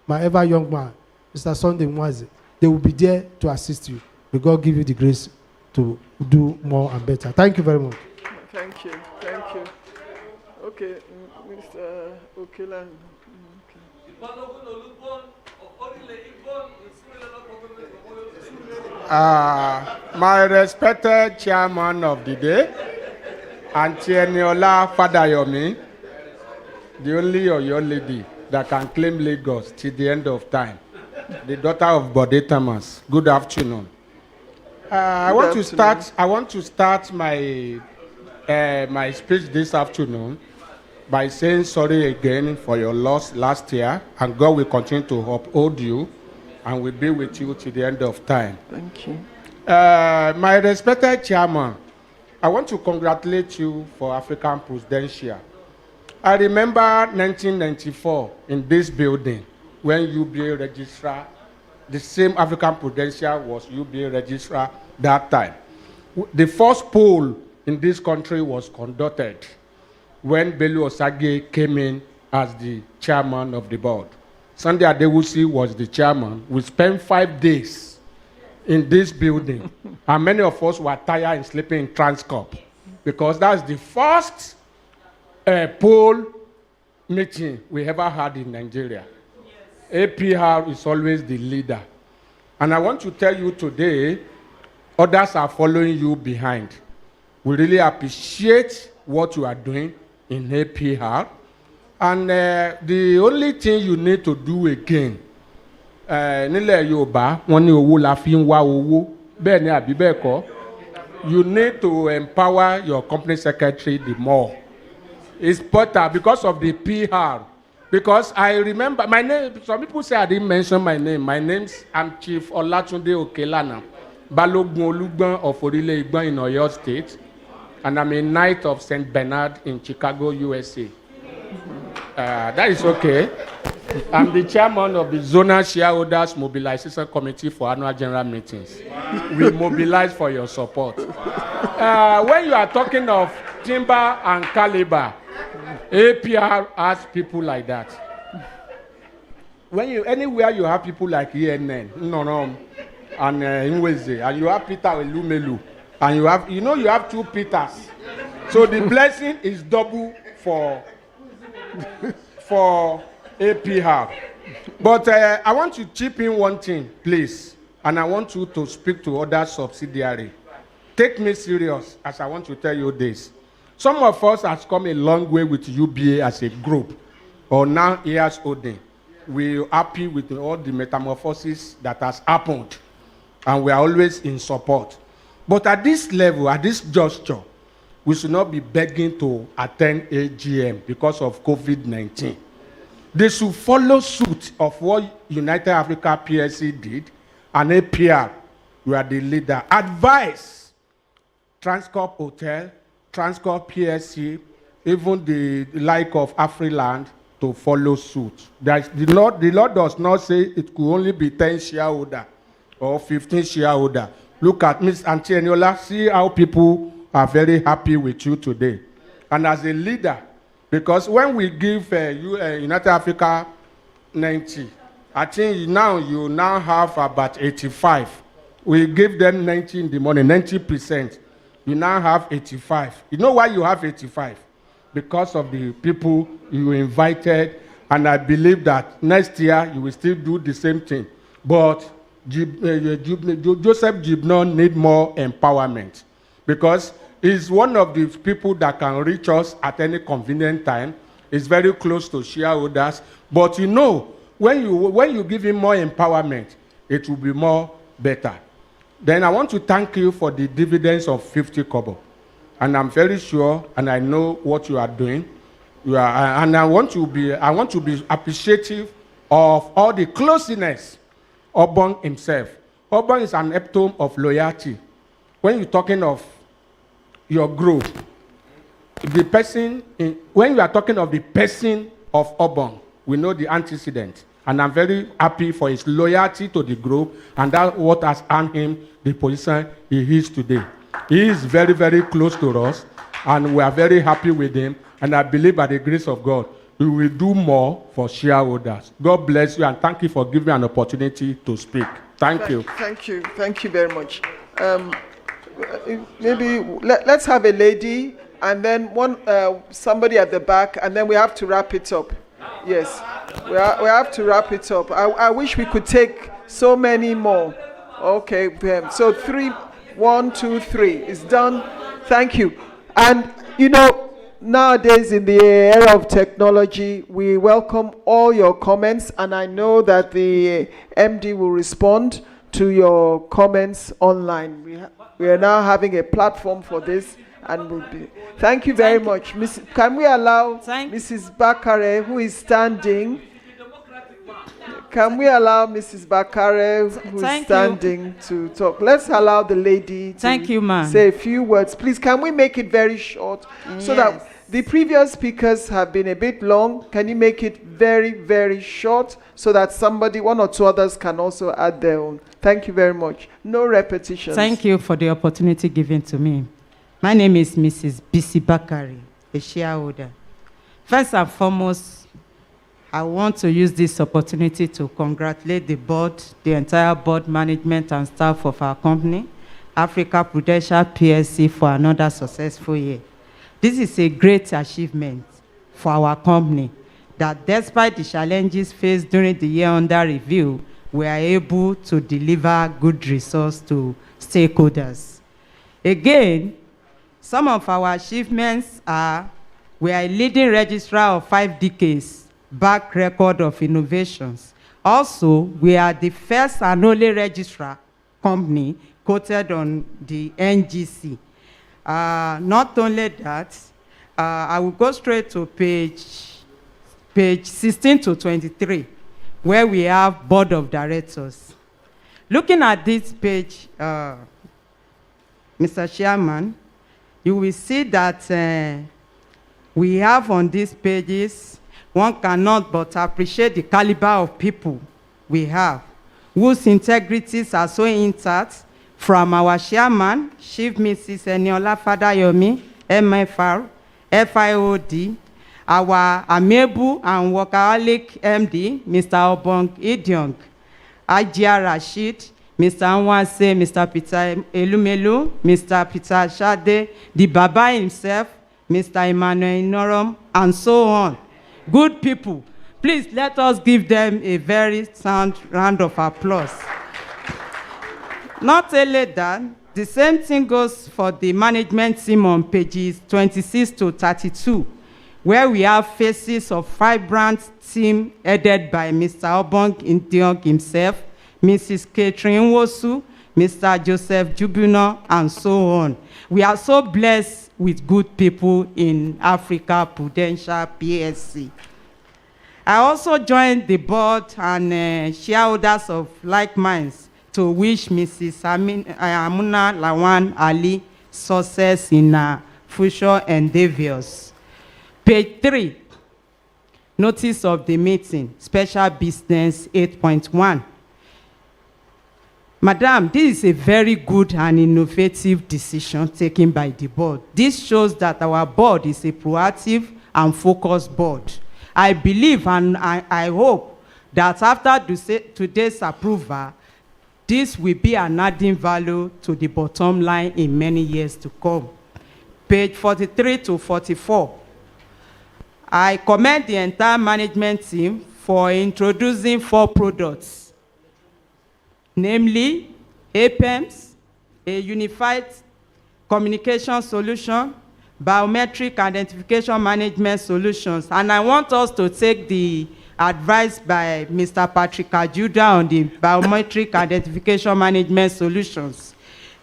Speaker 8: my ever young man, Mr. Sunday Mwaze. They will be there to assist you. May God give you the grace to do more and better. Thank you very much.
Speaker 1: Thank you. Thank you. Okay, Mr. Okela.
Speaker 9: My respected chairman of the day, Auntie Eniola Fadayomi, the only Oyo lady that can claim Lagos till the end of time, the daughter of Bode Thomas. Good afternoon. I want to start my my speech this afternoon by saying sorry again for your loss last year, and God will continue to uphold you and will be with you till the end of time.
Speaker 1: Thank you.
Speaker 9: My respected chairman, I want to congratulate you for African Prudential. I remember 1994 in this building when UBA registrar, the same African Prudential was UBA registrar that time. The first poll in this country was conducted when Bello Osage came in as the chairman of the board. Sunday Adewusi was the chairman. We spent 5 days in this building, and many of us were tired and sleeping in Transcorp, because that's the first poll meeting we ever had in Nigeria. Yes. APR is always the leader. And I want to tell you today, others are following you behind. We really appreciate what you are doing in APR. And the only thing you need to do again, nílẹ̀ Yorùbá, wọ́n ní owó la fi ń wá owó, bẹ́ẹ̀ ni àbí bẹ́ẹ̀ kọ́. You need to empower your company secretary the more. It's better because of the PR. Because I remember my name, some people say I didn't mention my name. I'm Chief Olatunde Okelana, Balogun Olugban of Orile Igban in Oyo State, and I'm a Knight of St. Bernard in Chicago, USA. That is okay. I'm the chairman of the Zonal Shareholders Mobilization Committee for annual general meetings. We mobilize for your support. When you are talking of timber and caliber, APR has people like that. Anywhere you have people like ENN, Nonom, and Inweze, and you have Peter Elumelu, And you have 2 Peters. So the blessing is double for APR. But I want to chip in one thing, please. And I want you to speak to other subsidiaries. Take me serious as I want to tell you this. Some of us has come a long way with UBA as a group, or now here's Odin. We are happy with all the metamorphosis that has happened, and we are always in support. But at this level, at this juncture, we should not be begging to attend AGM because of COVID-19. They should follow suit of what United Africa PLC did, and APR, we are the leader. Advise Transcorp Hotel, Transcorp PLC, even the like of Afriland to follow suit. The law does not say it could only be 10 shareholder or 15 shareholder. Look at Ms. Antioniola, see how people are very happy with you today. And as a leader, because when we give United Africa 90, I think you now have about 85. We give them 90 in the morning, 90%. You now have 85. You know why you have 85? Because of the people you invited, and I believe that next year you will still do the same thing. But Joseph Gibnon need more empowerment, because he's one of the people that can reach us at any convenient time. He's very close to shareholders. But you know, when you give him more empowerment, it will be more better. Then I want to thank you for the dividends of 50 kobo. And I'm very sure, and I know what you are doing. And I want to be appreciative of all the closeness of Obong himself. Obong is an epitome of loyalty. When you're talking of your growth, when you are talking of the person of Obong, we know the antecedent. And I'm very happy for his loyalty to the group, and that's what has earned him the position he is today. He is very, very close to us, and we are very happy with him. And I believe by the grace of God, we will do more for shareholders. God bless you, and thank you for giving me an opportunity to speak. Thank you.
Speaker 1: Thank you very much. Maybe let's have a lady, and then somebody at the back, and then we have to wrap it up. Yes, we have to wrap it up. I wish we could take so many more. Okay, so 3, 1, 2, 3 is done. Thank you. And nowadays in the era of technology, we welcome all your comments, and I know that the MD will respond to your comments online. We are now having a platform for this. And thank you very much. Can we allow Mrs. Bakare, who is standing? Can we allow Mrs. Bakare, who is standing, to talk? Let's allow the lady to say a few words. Please, can we make it very short? So that the previous speakers have been a bit long. Can you make it very, very short so that one or two others can also add their own? Thank you very much. No repetitions.
Speaker 10: Thank you for the opportunity given to me. My name is Mrs. Bisi Bakari, a shareholder. First and foremost, I want to use this opportunity to congratulate the board, the entire board management and staff of our company, Africa Prudential Plc, for another successful year. This is a great achievement for our company, that despite the challenges faced during the year under review, we are able to deliver good results to stakeholders. Again, some of our achievements are: we are a leading registrar of 5 decades, back record of innovations. Also, we are the first and only registrar company quoted on the NGC. Not only that, I will go straight to page 16 to 23, where we have board of directors. Looking at this page, Mr. Chairman, you will see that we have on these pages, one cannot but appreciate the caliber of people we have, whose integrities are so intact, from our chairman, Chief Mrs. Eniola Fadayomi, MFR, FIOD, our amiable and workaholic MD, Mr. Obong Idiong, Ajia Rashid, Mr. Anwase, Mr. Peter Elumelu, Mr. Peter Shade, the Baba himself, Mr. Emmanuel Inorom, and so on. Good people. Please let us give them a very sound round of applause. Not only that, the same thing goes for the management team on pages 26 to 32, where we have faces of vibrant team headed by Mr. Obong Indiong himself, Mrs. Catherine Wosu, Mr. Joseph Jubuno, and so on. We are so blessed with good people in Africa Prudential Plc. I also joined the board and shareholders of like minds to wish Mrs. Amuna Lawan Ali success in her future endeavors. Page 3, notice of the meeting, special business 8.1. Madam, this is a very good and innovative decision taken by the board. This shows that our board is a proactive and focused board. I believe and I hope that after today's approval, this will be an adding value to the bottom line in many years to come. Page 43 to 44. I commend the entire management team for introducing 4 products, namely APEMS, a unified communication solution, biometric identification management solutions. And I want us to take the advice by Mr. Patrick Ajuda on the biometric identification management solutions.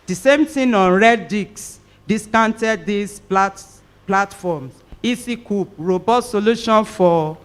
Speaker 10: The same thing on Red Discs, discounted these platforms. Easy Coop, robust solution for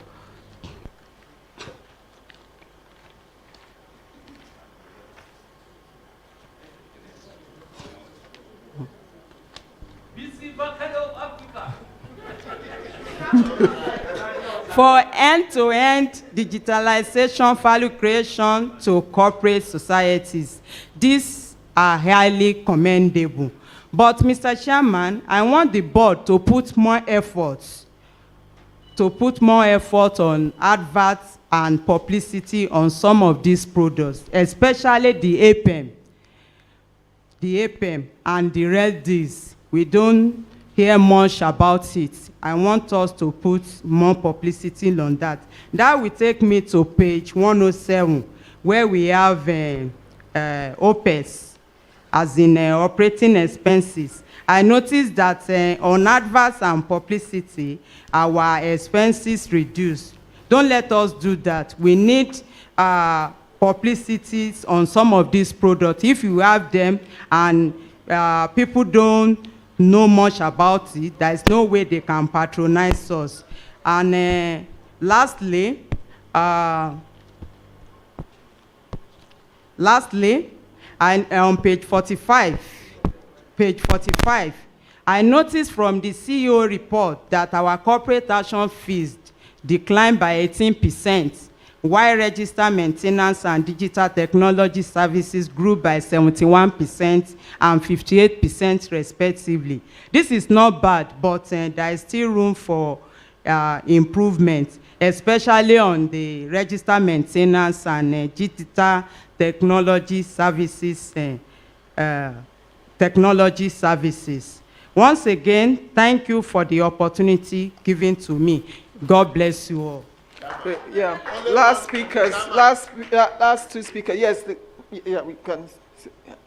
Speaker 10: for end-to-end digitalization value creation to corporate societies. These are highly commendable. But, Mr. Chairman, I want the board to put more efforts on adverts and publicity on some of these products, especially the APEM and the Red Discs. We don't hear much about it. I want us to put more publicity on that. That will take me to page 107, where we have OPEX, as in operating expenses. I noticed that on adverts and publicity, our expenses reduced. Don't let us do that. We need publicities on some of these products. If you have them and people don't know much about it, there is no way they can patronize us. And lastly, on page 45, I noticed from the CEO report that our corporate action fees declined by 18%, while register maintenance and digital technology services grew by 71% and 58% respectively. This is not bad, but there is still room for improvement, especially on the register maintenance and digital technology services. Once again, thank you for the opportunity given to me. God bless you all.
Speaker 1: Yeah, last two speakers. Yes, yeah, we can.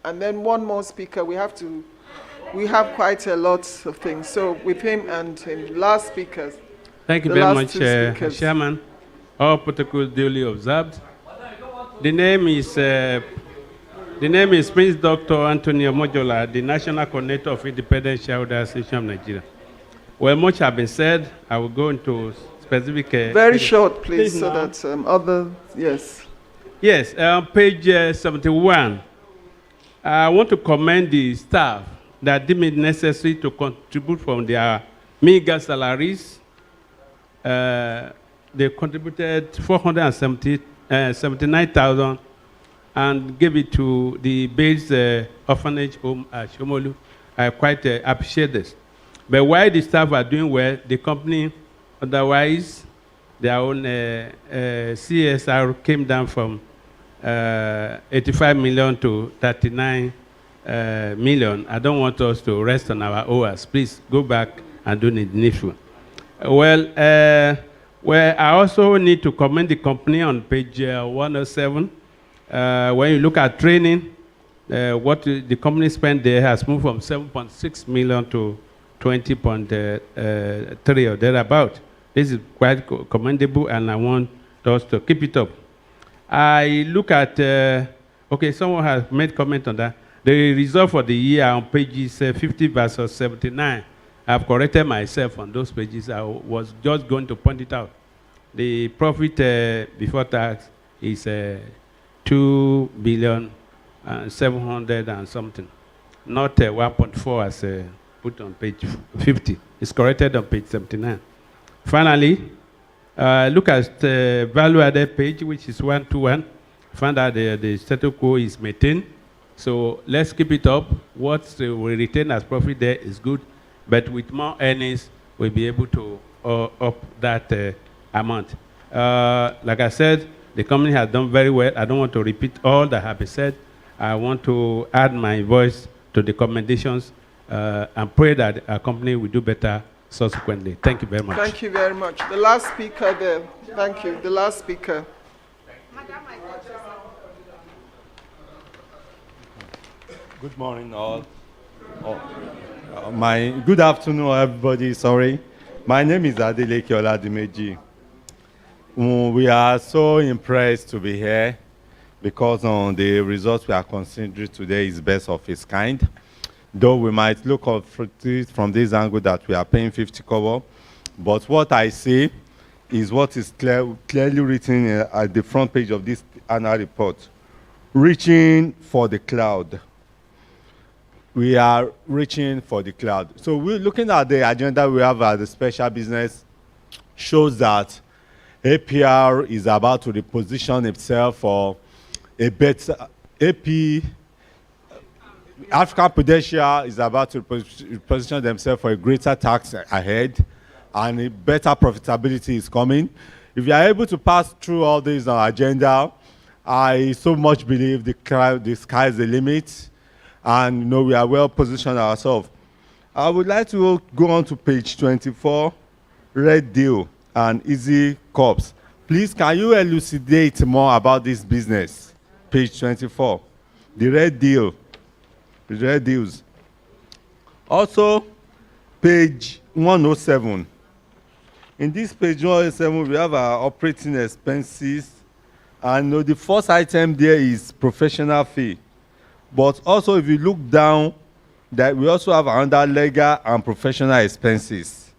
Speaker 1: And then one more speaker. We have quite a lot of things. So with him and him, last speakers.
Speaker 4: Thank you very much, Chairman. All protocols duly observed. The name is Prince Dr. Antonio Mojola, the National Coordinator of Independent Shareholder Association of Nigeria. Well, much has been said. I will go into specific.
Speaker 1: Very short, please, so that yes.
Speaker 4: Yes, page 71. I want to commend the staff that deemed it necessary to contribute from their meager salaries. They contributed 479,000 and gave it to the base orphanage home at Shomolu. I quite appreciate this. But while the staff are doing well, the company, otherwise, their own CSR came down from 85 million to 39 million. I don't want us to rest on our oars. Please go back and do the needful. Well, I also need to commend the company on page 107. When you look at training, what the company spent there has moved from 7.6 million to 20.3 or thereabout. This is quite commendable, and I want us to keep it up. I look at, okay, someone has made comment on that. The result for the year on pages 50 versus 79, I've corrected myself on those pages. I was just going to point it out. The profit before tax is 2 billion 700 and something, not 1.4 as put on page 50. It's corrected on page 79. Finally, look at the value-added page, which is 121. Find out the status quo is maintained. So let's keep it up. What we retain as profit there is good, but with more earnings, we'll be able to up that amount. Like I said, the company has done very well. I don't want to repeat all that have been said. I want to add my voice to the commendations and pray that our company will do better subsequently. Thank you very much.
Speaker 1: Thank you very much. The last speaker there. Thank you. The last speaker.
Speaker 11: Good morning, all. Good afternoon, everybody. Sorry. My name is Adeleke Oladimeji. We are so impressed to be here because the results we are considering today is best of its kind. Though we might look at it from this angle that we are paying 50 kobo, but what I see is what is clearly written at the front page of this annual report. Reaching for the cloud. We are reaching for the cloud. So we're looking at the agenda we have at the special business shows that APR is about to reposition itself for a better African Prudential is about to position themselves for a greater tax ahead, and a better profitability is coming. If you are able to pass through all these on agenda, I so much believe the sky is the limit, and we are well positioned ourselves. I would like to go on to page 24, Red Deal and Easy Corps. Please, can you elucidate more about this business? Page 24, the Red Deal. The Red Deals. Also, page 107. In this page 107, we have our operating expenses. And the first item there is professional fee. But also, if you look down, that we also have under legal and professional expenses.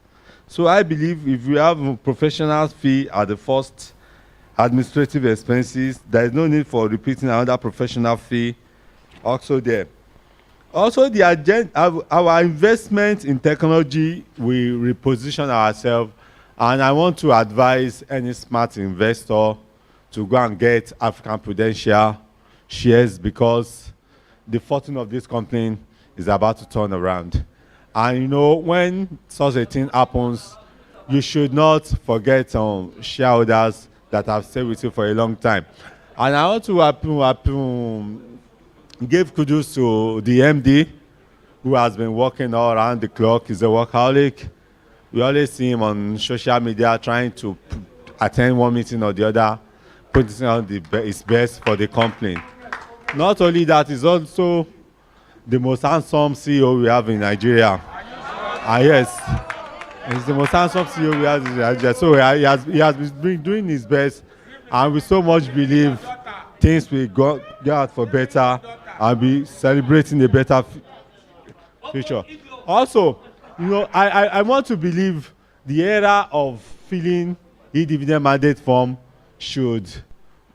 Speaker 11: So I believe if we have a professional fee at the first administrative expenses, there is no need for repeating another professional fee also there. Also, the agenda, our investment in technology, we reposition ourselves, and I want to advise any smart investor to go and get African Prudential shares because the fortune of this company is about to turn around. And when such a thing happens, you should not forget shareholders that have stayed with you for a long time. And I want to give kudos to the MD, who has been working all around the clock. He's a workaholic. We always see him on social media trying to attend one meeting or the other, putting on his best for the company. Not only that, he's also the most handsome CEO we have in Nigeria. Yes, he's the most handsome CEO we have in Nigeria. So he has been doing his best, and we so much believe things will go out for better and be celebrating a better future. Also, I want to believe the era of filling e-dividend mandate form should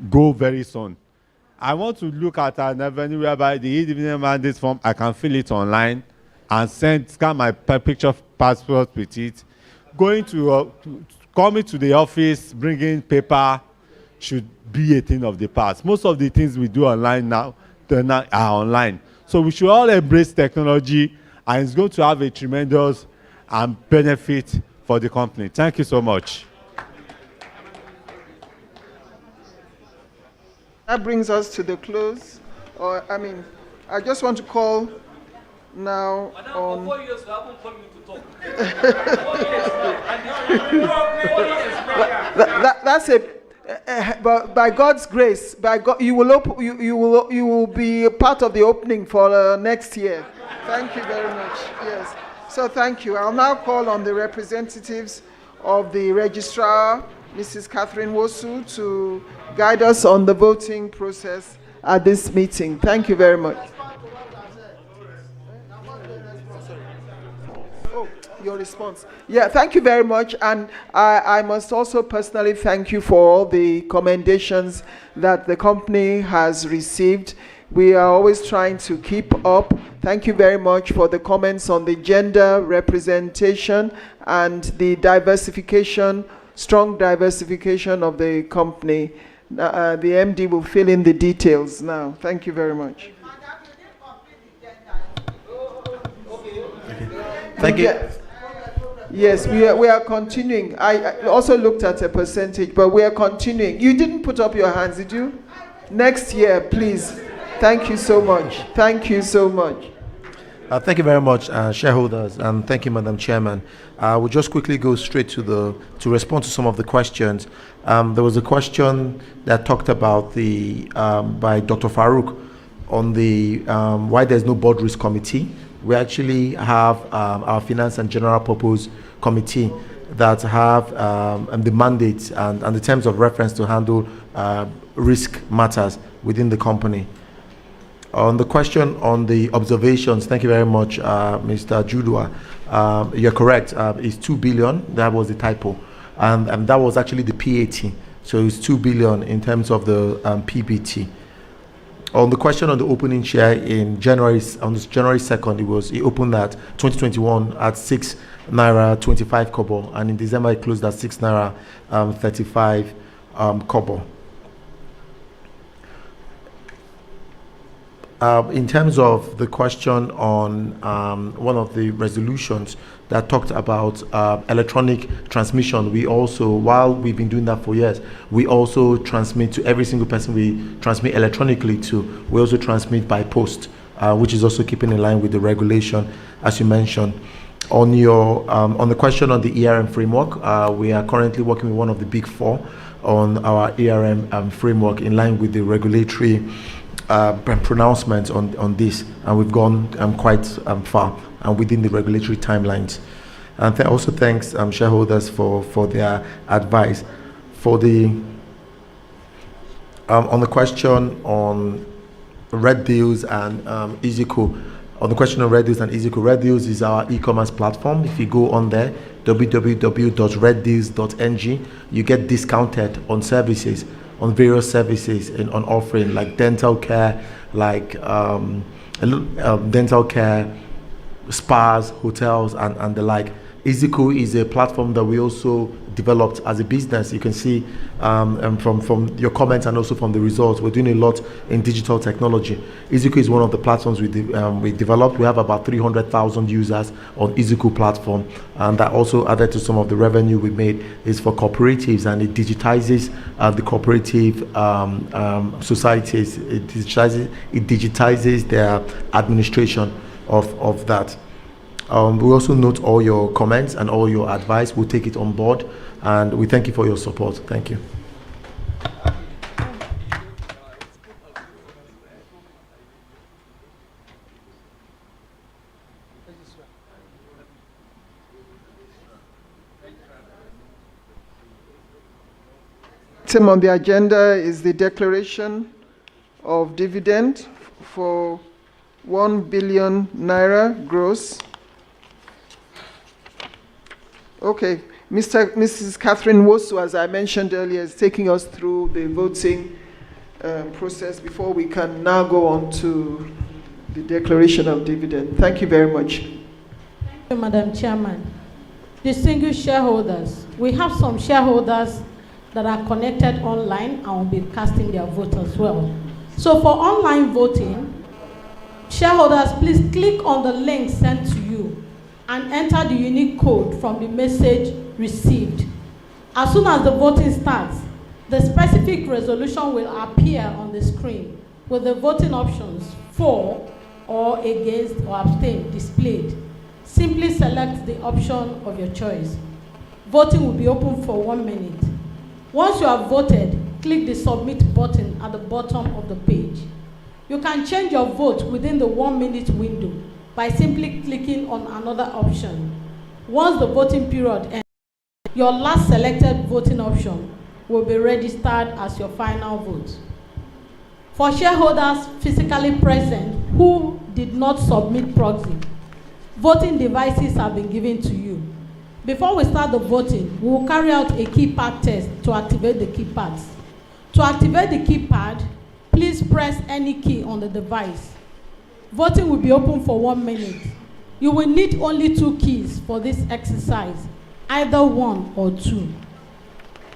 Speaker 11: go very soon. I want to look at an avenue whereby the e-dividend mandate form, I can fill it online and scan my picture passport with it. Coming to the office, bringing paper should be a thing of the past. Most of the things we do online now are online. So we should all embrace technology, and it's going to have a tremendous benefit for the company. Thank you so much.
Speaker 1: That brings us to the close. I just want to call now on. For 4 years, you haven't called me to talk. That's but by God's grace, by God, you will be a part of the opening for next year. Thank you very much. Yes. So thank you. I'll now call on the representatives of the registrar, Mrs. Catherine Wosu, to guide us on the voting process at this meeting. Thank you very much. Oh, your response. Yeah, thank you very much. And I must also personally thank you for all the commendations that the company has received. We are always trying to keep up. Thank you very much for the comments on the gender representation and the diversification, strong diversification of the company. The MD will fill in the details now. Thank you very much.
Speaker 12: Thank you.
Speaker 1: Yes, we are continuing. I also looked at a percentage, but we are continuing. You didn't put up your hands, did you? Next year, please. Thank you so much. Thank you so much.
Speaker 12: Thank you very much, shareholders, and thank you, Madam Chairman. We'll just quickly go straight to respond to some of the questions. There was a question that talked about by Dr. Farouk on the why there's no board risk committee. We actually have our finance and general purpose committee that have the mandate and the terms of reference to handle risk matters within the company. On the question on the observations, thank you very much, Mr. Judua. You're correct. It's 2 billion. That was the typo, and that was actually the PAT. So it's 2 billion in terms of the PBT. On the question on the opening share in January, on January 2nd, it opened at 2021 at 6 naira 25 kobo, and in December it closed at 6 naira 35 kobo. In terms of the question on one of the resolutions that talked about electronic transmission, we also, while we've been doing that for years, we also transmit to every single person we transmit electronically to. We also transmit by post, which is also keeping in line with the regulation, as you mentioned. On your on the question on the ERM framework, we are currently working with one of the big four on our ERM framework in line with the regulatory pronouncements on this, and we've gone quite far and within the regulatory timelines. And also thanks shareholders for their advice. For the on the question on Red Deals and EasyCo, on the question of Red Deals and EasyCo, Red Deals is our e-commerce platform. If you go on there, www.reddeals.ng, you get discounted on services, on various services on offering, like dental care, like dental care, spas, hotels, and the like. EasyCo is a platform that we also developed as a business. You can see from your comments and also from the results, we're doing a lot in digital technology. EasyCo is one of the platforms we developed. We have about 300,000 users on EasyCo platform, and that also added to some of the revenue we made is for cooperatives, and it digitizes the cooperative societies. It digitizes their administration of that. We also note all your comments and all your advice. We'll take it on board, and we thank you for your support. Thank you.
Speaker 1: Item on the agenda is the declaration of dividend for 1 billion naira gross. Okay, Mrs. Catherine Wosu, as I mentioned earlier, is taking us through the voting process before we can now go on to the declaration of dividend. Thank you very much.
Speaker 13: Thank you, Madam Chairman. Distinguished shareholders, we have some shareholders that are connected online and will be casting their vote as well. So for online voting, shareholders, please click on the link sent to you and enter the unique code from the message received. As soon as the voting starts, The specific resolution will appear on the screen with the voting options for or against or abstain displayed. Simply select the option of your choice. Voting will be open for 1 minute. Once you have voted, click the submit button at the bottom of the page. You can change your vote within the 1 minute window by simply clicking on another option. Once the voting period ends, your last selected voting option will be registered as your final vote. For shareholders physically present who did not submit proxy, voting devices have been given to you. Before we start the voting, we will carry out a keypad test to activate the keypads. To activate the keypad, please press any key on the device. Voting will be open for 1 minute. You will need only 2 keys for this exercise, either 1 or 2.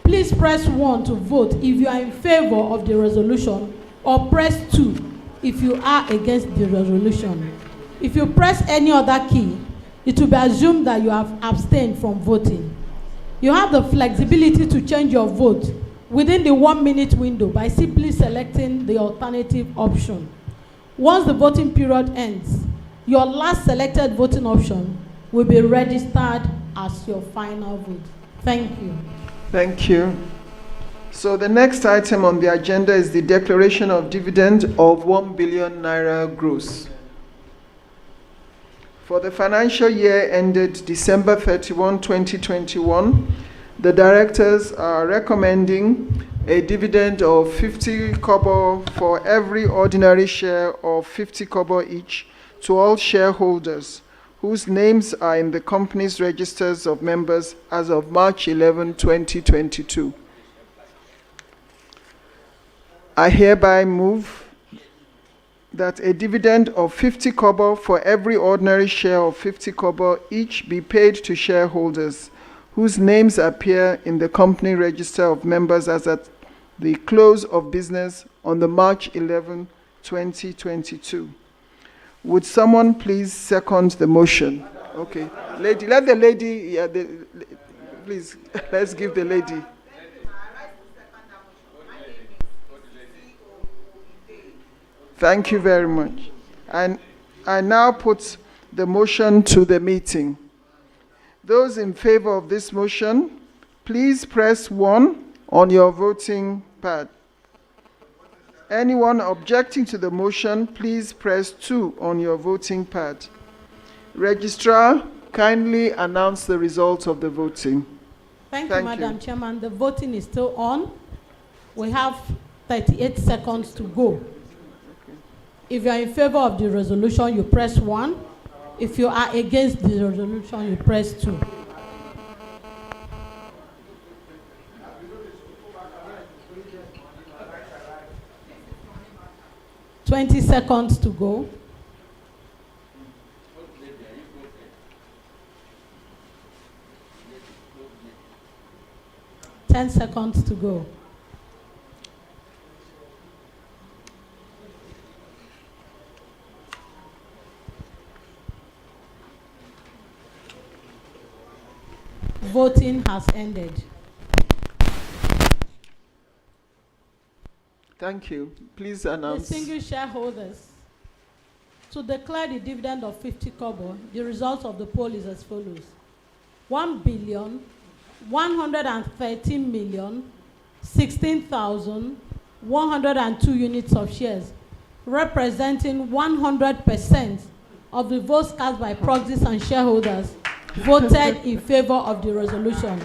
Speaker 13: Please press 1 to vote if you are in favor of the resolution, or press 2 if you are against the resolution. If you press any other key, it will be assumed that you have abstained from voting. You have the flexibility to change your vote within the 1 minute window by simply selecting the alternative option. Once the voting period ends, your last selected voting option will be registered as your final vote. Thank you.
Speaker 1: Thank you. So the next item on the agenda is the declaration of dividend of 1 billion naira gross. For the financial year ended December 31, 2021, the directors are recommending a dividend of 50 kobo for every ordinary share of 50 kobo each to all shareholders whose names are in the company's registers of members as of March 11, 2022. I hereby move that a dividend of 50 kobo for every ordinary share of 50 kobo each be paid to shareholders whose names appear in the company register of members as at the close of business on the March 11, 2022. Would someone please second the motion? Okay. Lady, let the lady, please, let's give the lady. Thank you very much. And I now put the motion to the meeting. Those in favor of this motion, please press 1 on your voting pad. Anyone objecting to the motion, please press 2 on your voting pad. Registrar, kindly announce the results of the voting.
Speaker 13: Thank you, Madam Chairman. The voting is still on. We have 38 seconds to go. If you are in favor of the resolution, you press 1. If you are against the resolution, you press 2. $20 seconds to go. $10 seconds to go. Voting has ended.
Speaker 1: Thank you. Please announce.
Speaker 13: Distinguished shareholders, to declare the dividend of 50 kobo, the result of the poll is as follows. 1,113,016,102 units of shares, representing 100% of the votes cast by proxies and shareholders, voted in favor of the resolution.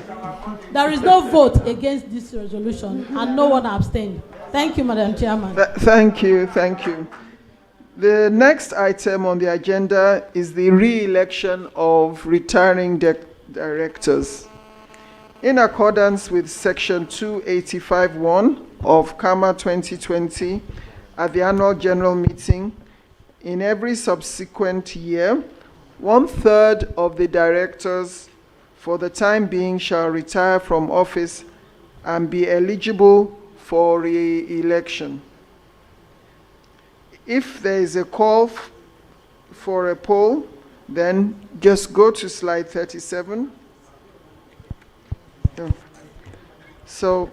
Speaker 13: There is no vote against this resolution and no one abstained. Thank you, Madam Chairman.
Speaker 1: Thank you, thank you. The next item on the agenda is the re-election of retiring directors. In accordance with Section 285(1) of CAMA 2020, at the annual general meeting, in every subsequent year, 1/3 of the directors for the time being shall retire from office and be eligible for re-election. If there is a call for a poll, then just go to slide 37. So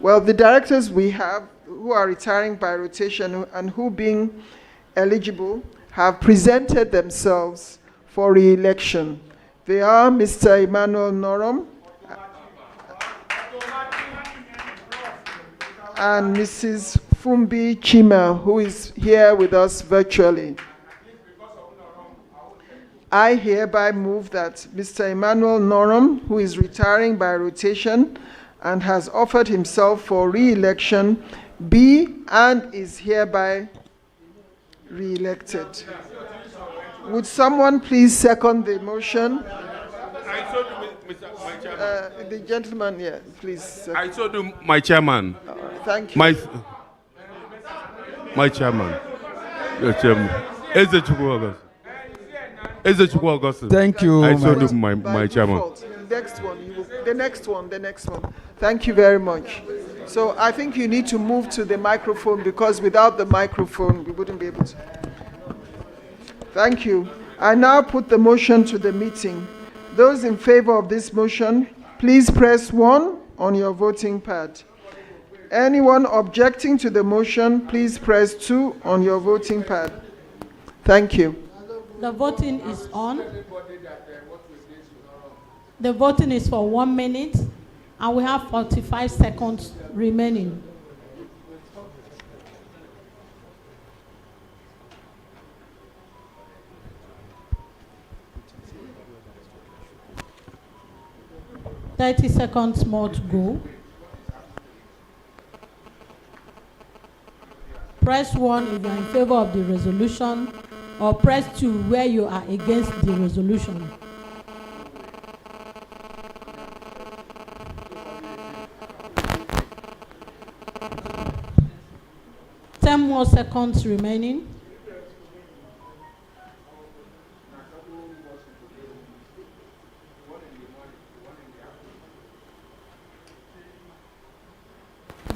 Speaker 1: Well, the directors we have who are retiring by rotation and who being eligible have presented themselves for re-election. They are Mr. Emmanuel Norum and Mrs. Fumbi Chima, who is here with us virtually. I hereby move that Mr. Emmanuel Norum, who is retiring by rotation and has offered himself for re-election, be and is hereby re-elected. Would someone please second the motion? The gentleman here, please.
Speaker 14: I told you, my chairman.
Speaker 1: Thank you.
Speaker 14: My chairman. Your chairman.
Speaker 6: Thank you.
Speaker 14: I told you, my chairman.
Speaker 1: The next one. Thank you very much. So I think you need to move to the microphone, because without the microphone, we wouldn't be able to. Thank you. I now put the motion to the meeting. Those in favor of this motion, please press 1 on your voting pad. Anyone objecting to the motion, please press 2 on your voting pad. Thank you.
Speaker 13: The voting is on. The voting is for 1 minute, and we have 45 seconds remaining. "30 seconds more to go." Press 1 if you are in favor of the resolution, or press 2 where you are against the resolution. Ten more seconds remaining.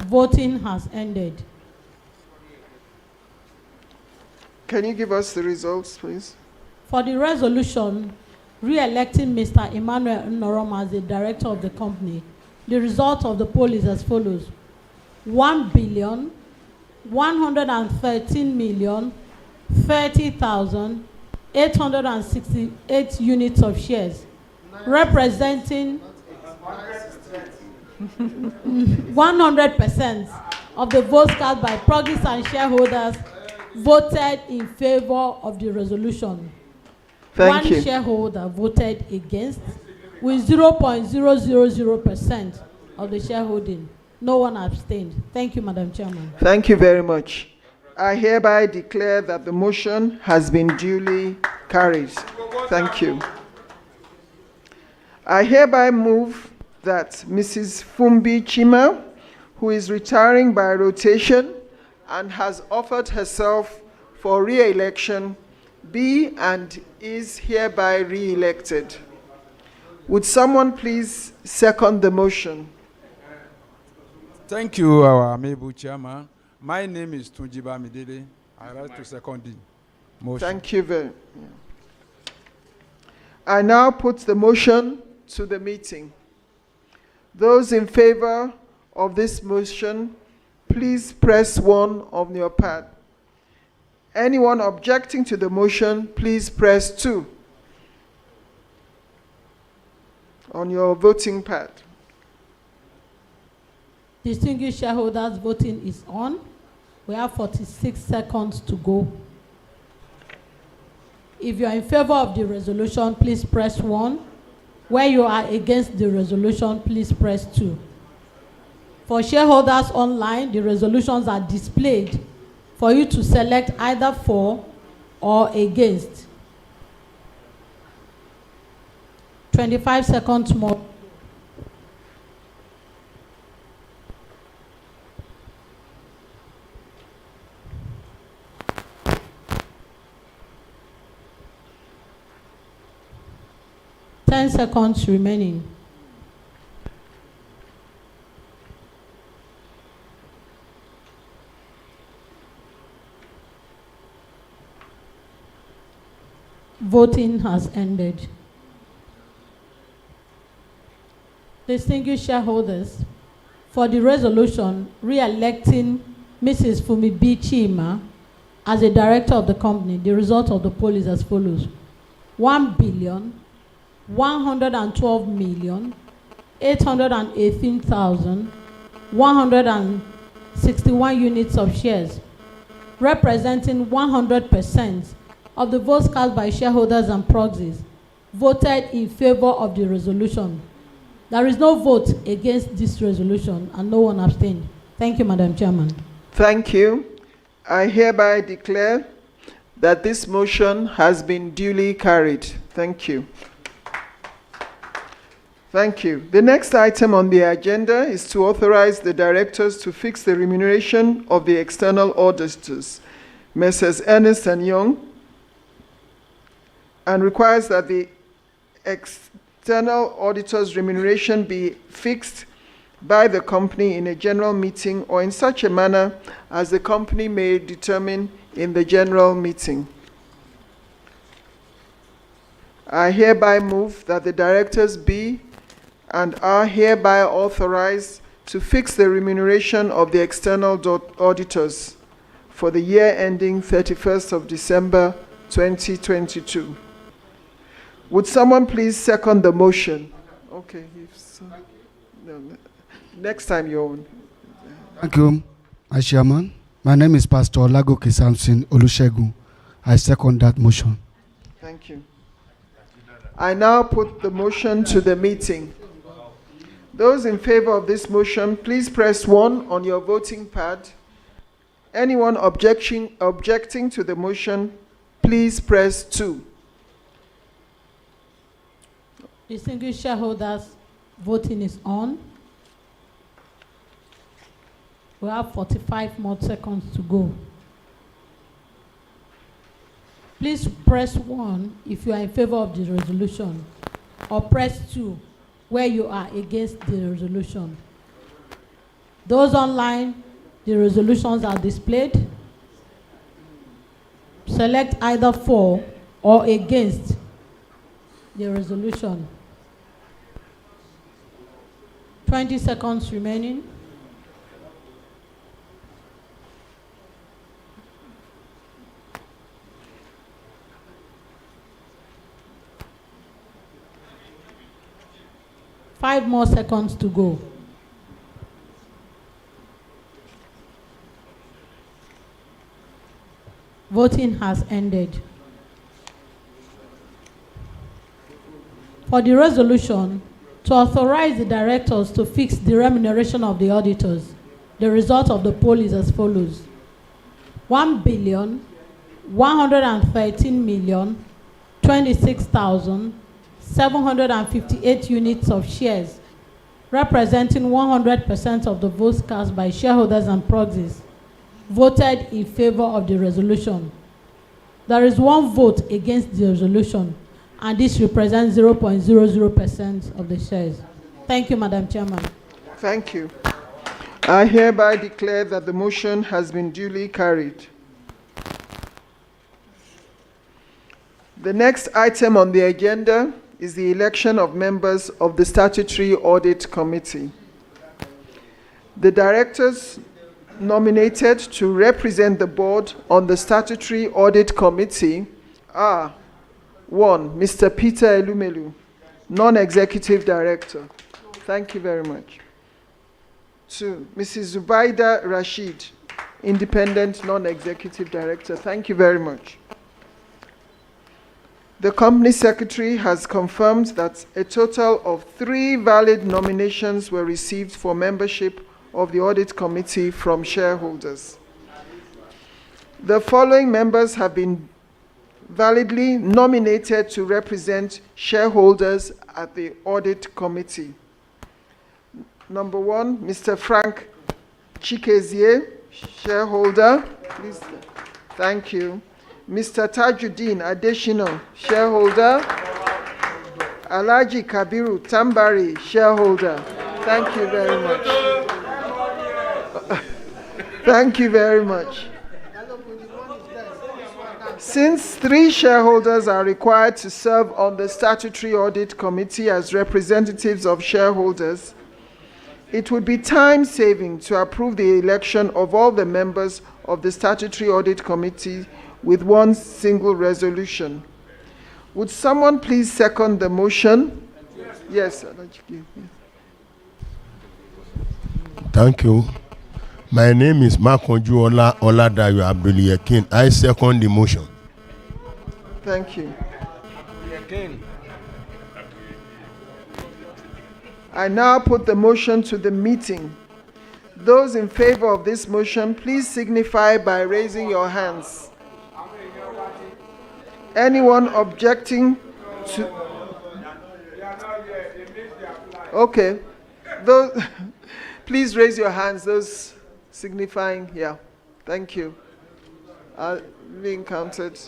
Speaker 13: Voting has ended.
Speaker 1: Can you give us the results, please?
Speaker 13: For the resolution re-electing Mr. Emmanuel Norum as the director of the company, the result of the poll is as follows: 1,113,030,868 units of shares, representing 100% of the votes cast by proxies and shareholders voted in favor of the resolution.
Speaker 1: Thank you.
Speaker 13: One shareholder voted against, with 0.000% of the shareholding. No one abstained. Thank you, Madam Chairman.
Speaker 1: Thank you very much. I hereby declare that the motion has been duly carried. Thank you. I hereby move that Mrs. Fumbi Chima, who is retiring by rotation and has offered herself for re-election, be and is hereby re-elected. Would someone please second the motion?
Speaker 15: Thank you, our amiable chairman. My name is Tunjiba Midele. I rise to second the motion.
Speaker 1: Thank you very much. I now put the motion to the meeting. Those in favor of this motion, please press 1 on your pad. Anyone objecting to the motion, please press 2 on your voting pad.
Speaker 13: Distinguished shareholders, voting is on. We have 46 seconds to go. If you are in favor of the resolution, please press 1. Where you are against the resolution, please press 2. For shareholders online, the resolutions are displayed for you to select either for or against. 25 seconds more. Ten seconds remaining. Voting has ended. Distinguished shareholders, for the resolution re-electing Mrs. Fumi B. Chima as a director of the company. The result of the poll is as follows: 1,112,818,161 units of shares, representing 100% of the votes cast by shareholders and proxies, voted in favor of the resolution. There is no vote against this resolution and no one abstained. Thank you, Madam Chairman.
Speaker 1: Thank you. I hereby declare that this motion has been duly carried. Thank you. Thank you. The next item on the agenda is to authorize the directors to fix the remuneration of the external auditors, Messrs. Ernst & Young, and requires that the external auditor's remuneration be fixed by the company in a general meeting or in such a manner as the company may determine in the general meeting. I hereby move that the directors be and are hereby authorized to fix the remuneration of the external auditors for the year ending 31st of December 2022. Would someone please second the motion? Okay. No, next time you're on.
Speaker 16: Thank you, my chairman. My name is Pastor Olagoke Samson Olusegun. I second that motion.
Speaker 1: Thank you. I now put the motion to the meeting. Those in favor of this motion, please press 1 on your voting pad. Anyone objecting to the motion, please press 2.
Speaker 13: Distinguished shareholders, voting is on. We have 45 more seconds to go. Please press 1 if you are in favor of the resolution, or press 2 where you are against the resolution. Those online, the resolutions are displayed. Select either for or against the resolution. 20 seconds remaining. Five more seconds to go. Voting has ended. For the resolution to authorize the directors to fix the remuneration of the auditors, the result of the poll is as follows: 1,113,026,758 units of shares, representing 100% of the votes cast by shareholders and proxies, voted in favor of the resolution. There is 1 vote against the resolution, and this represents 0.00% of the shares. Thank you, Madam Chairman.
Speaker 1: Thank you. I hereby declare that the motion has been duly carried. The next item on the agenda is the election of members of the Statutory Audit Committee. The directors nominated to represent the board on the Statutory Audit Committee are: 1, Mr. Peter Elumelu, Non-Executive Director. Thank you very much. 2, Mrs. Zubaida Rashid, Independent Non-Executive Director. Thank you very much. The Company Secretary has confirmed that a total of 3 valid nominations were received for membership of the Audit Committee from shareholders. The following members have been validly nominated to represent shareholders at the Audit Committee. Number 1, Mr. Frank Chikezie, shareholder. Please. Thank you. Mr. Tajuddin Adeshino, shareholder. Alhaji Kabiru Tambari, shareholder. Thank you very much. Thank you very much. Since 3 shareholders are required to serve on the Statutory Audit Committee as representatives of shareholders, It would be time-saving to approve the election of all the members of the Statutory Audit Committee with one single resolution. Would someone please second the motion? Yes.
Speaker 2: Thank you. My name is Makonju Oladayo Abdul-Yakin. I second the motion.
Speaker 1: Thank you. I now put the motion to the meeting. Those in favor of this motion, please signify by raising your hands. Anyone objecting to... Okay. Those, please raise your hands, those signifying here. Thank you. Being counted.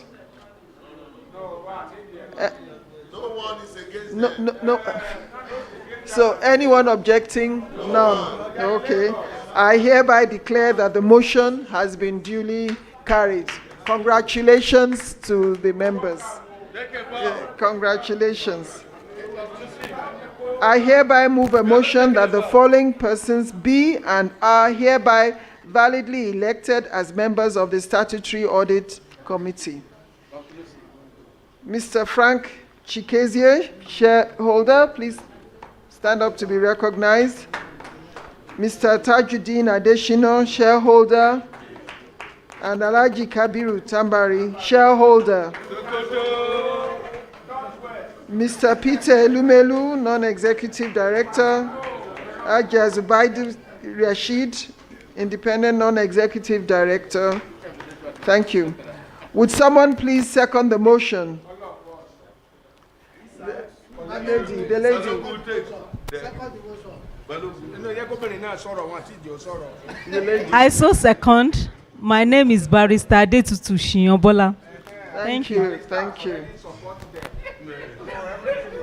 Speaker 2: No one is against
Speaker 1: No. So anyone objecting? None. Okay. I hereby declare that the motion has been duly carried. Congratulations to the members. Congratulations. I hereby move a motion that the following persons be and are hereby validly elected as members of the Statutory Audit Committee. Mr. Frank Chikezie, shareholder, please stand up to be recognized. Mr. Tajuddin Adeshino, shareholder, and Alhaji Kabiru Tambari, shareholder. Mr. Peter Elumelu, non-executive director. Haji Zubaidu Rashid, independent non-executive director. Thank you. Would someone please second the motion? The lady.
Speaker 17: I so second. My name is Barrister Adetutu Shinyonbola.
Speaker 1: Thank you.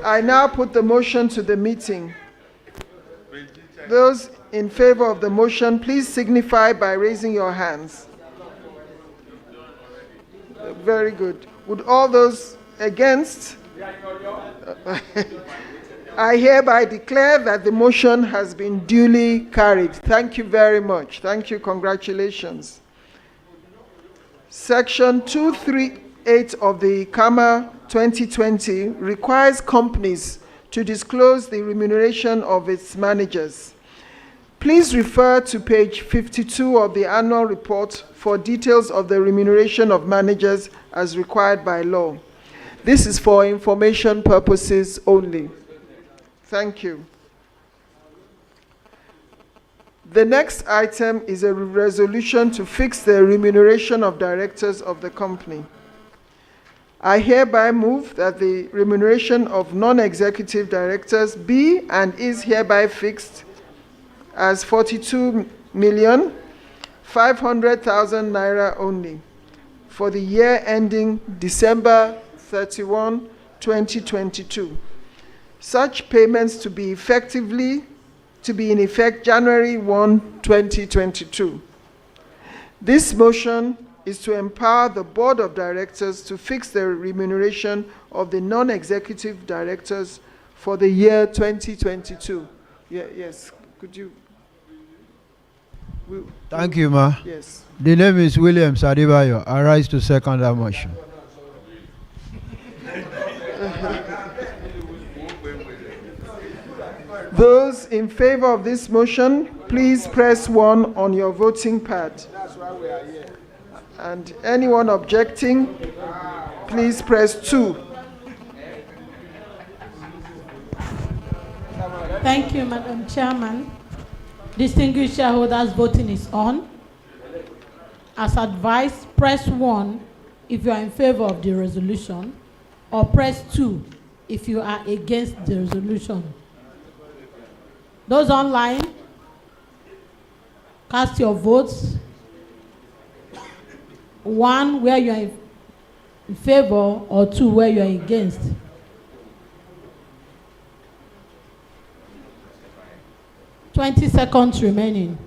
Speaker 1: I now put the motion to the meeting. Those in favor of the motion, please signify by raising your hands. Very good. Would all those against? I hereby declare that the motion has been duly carried. Thank you very much. Thank you. Congratulations. Section 238 of the CAMA 2020 requires companies to disclose the remuneration of its managers. Please refer to page 52 of the annual report for details of the remuneration of managers as required by law. This is for information purposes only. Thank you. The next item is a resolution to fix the remuneration of directors of the company. I hereby move that the remuneration of non-executive directors be and is hereby fixed as 42,500,000 naira only for the year ending December 31, 2022. Such payments to be in effect January 1, 2022. This motion is to empower the Board of Directors to fix the remuneration of the non-executive directors for the year 2022. Yes, could you?
Speaker 18: Thank you, Ma.
Speaker 1: Yes.
Speaker 18: The name is William Sadibayo. I rise to second that motion.
Speaker 1: Those in favor of this motion, please press 1 on your voting pad.
Speaker 9: That's why we are here.
Speaker 1: And anyone objecting, please press 2.
Speaker 13: Thank you, Madam Chairman. Distinguished shareholders, voting is on. As advised, press 1 if you are in favor of the resolution, or press 2 if you are against the resolution. Those online, cast your votes. 1 where you are in favor, or 2 where you are against. $20 seconds remaining.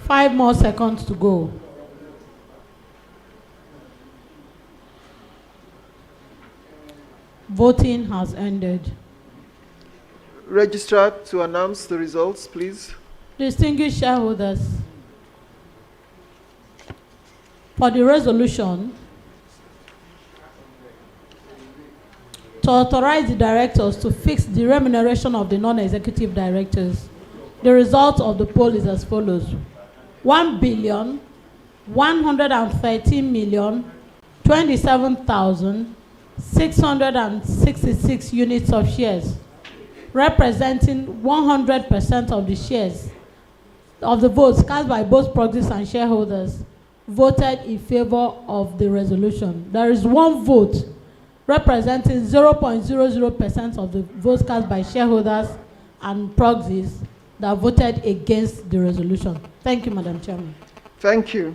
Speaker 13: 5 more seconds to go. Voting has ended.
Speaker 1: Registrar to announce the results, please.
Speaker 13: Distinguished shareholders, for the resolution to authorize the directors to fix the remuneration of the non-executive directors, the result of the poll is as follows: 1,113,027,666 units of shares, representing 100% of the shares of the votes cast by both proxies and shareholders, voted in favor of the resolution. There is one vote representing 0.00% of the votes cast by shareholders and proxies that voted against the resolution. Thank you, Madam Chairman.
Speaker 1: Thank you.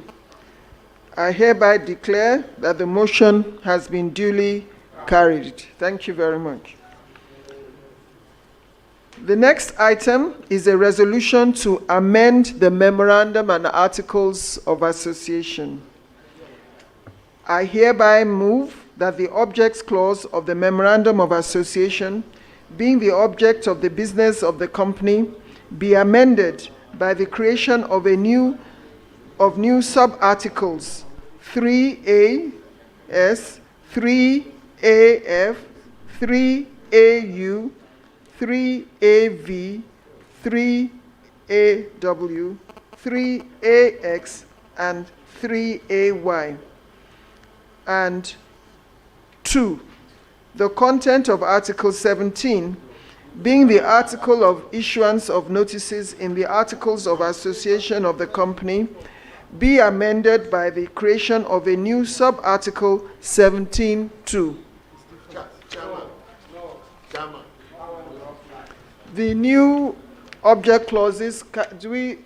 Speaker 1: I hereby declare that the motion has been duly carried. Thank you very much. The next item is a resolution to amend the Memorandum and Articles of Association. I hereby move that the objects clause of the Memorandum of Association, being the object of the business of the company, be amended by the creation of new sub-articles 3A, S, 3AF, 3AU, 3AV, 3AW, 3AX, and 3AY. And 2, the content of Article 17, being the article of issuance of notices in the Articles of Association of the company, be amended by the creation of a new sub-article 17(2). The new object clauses, do we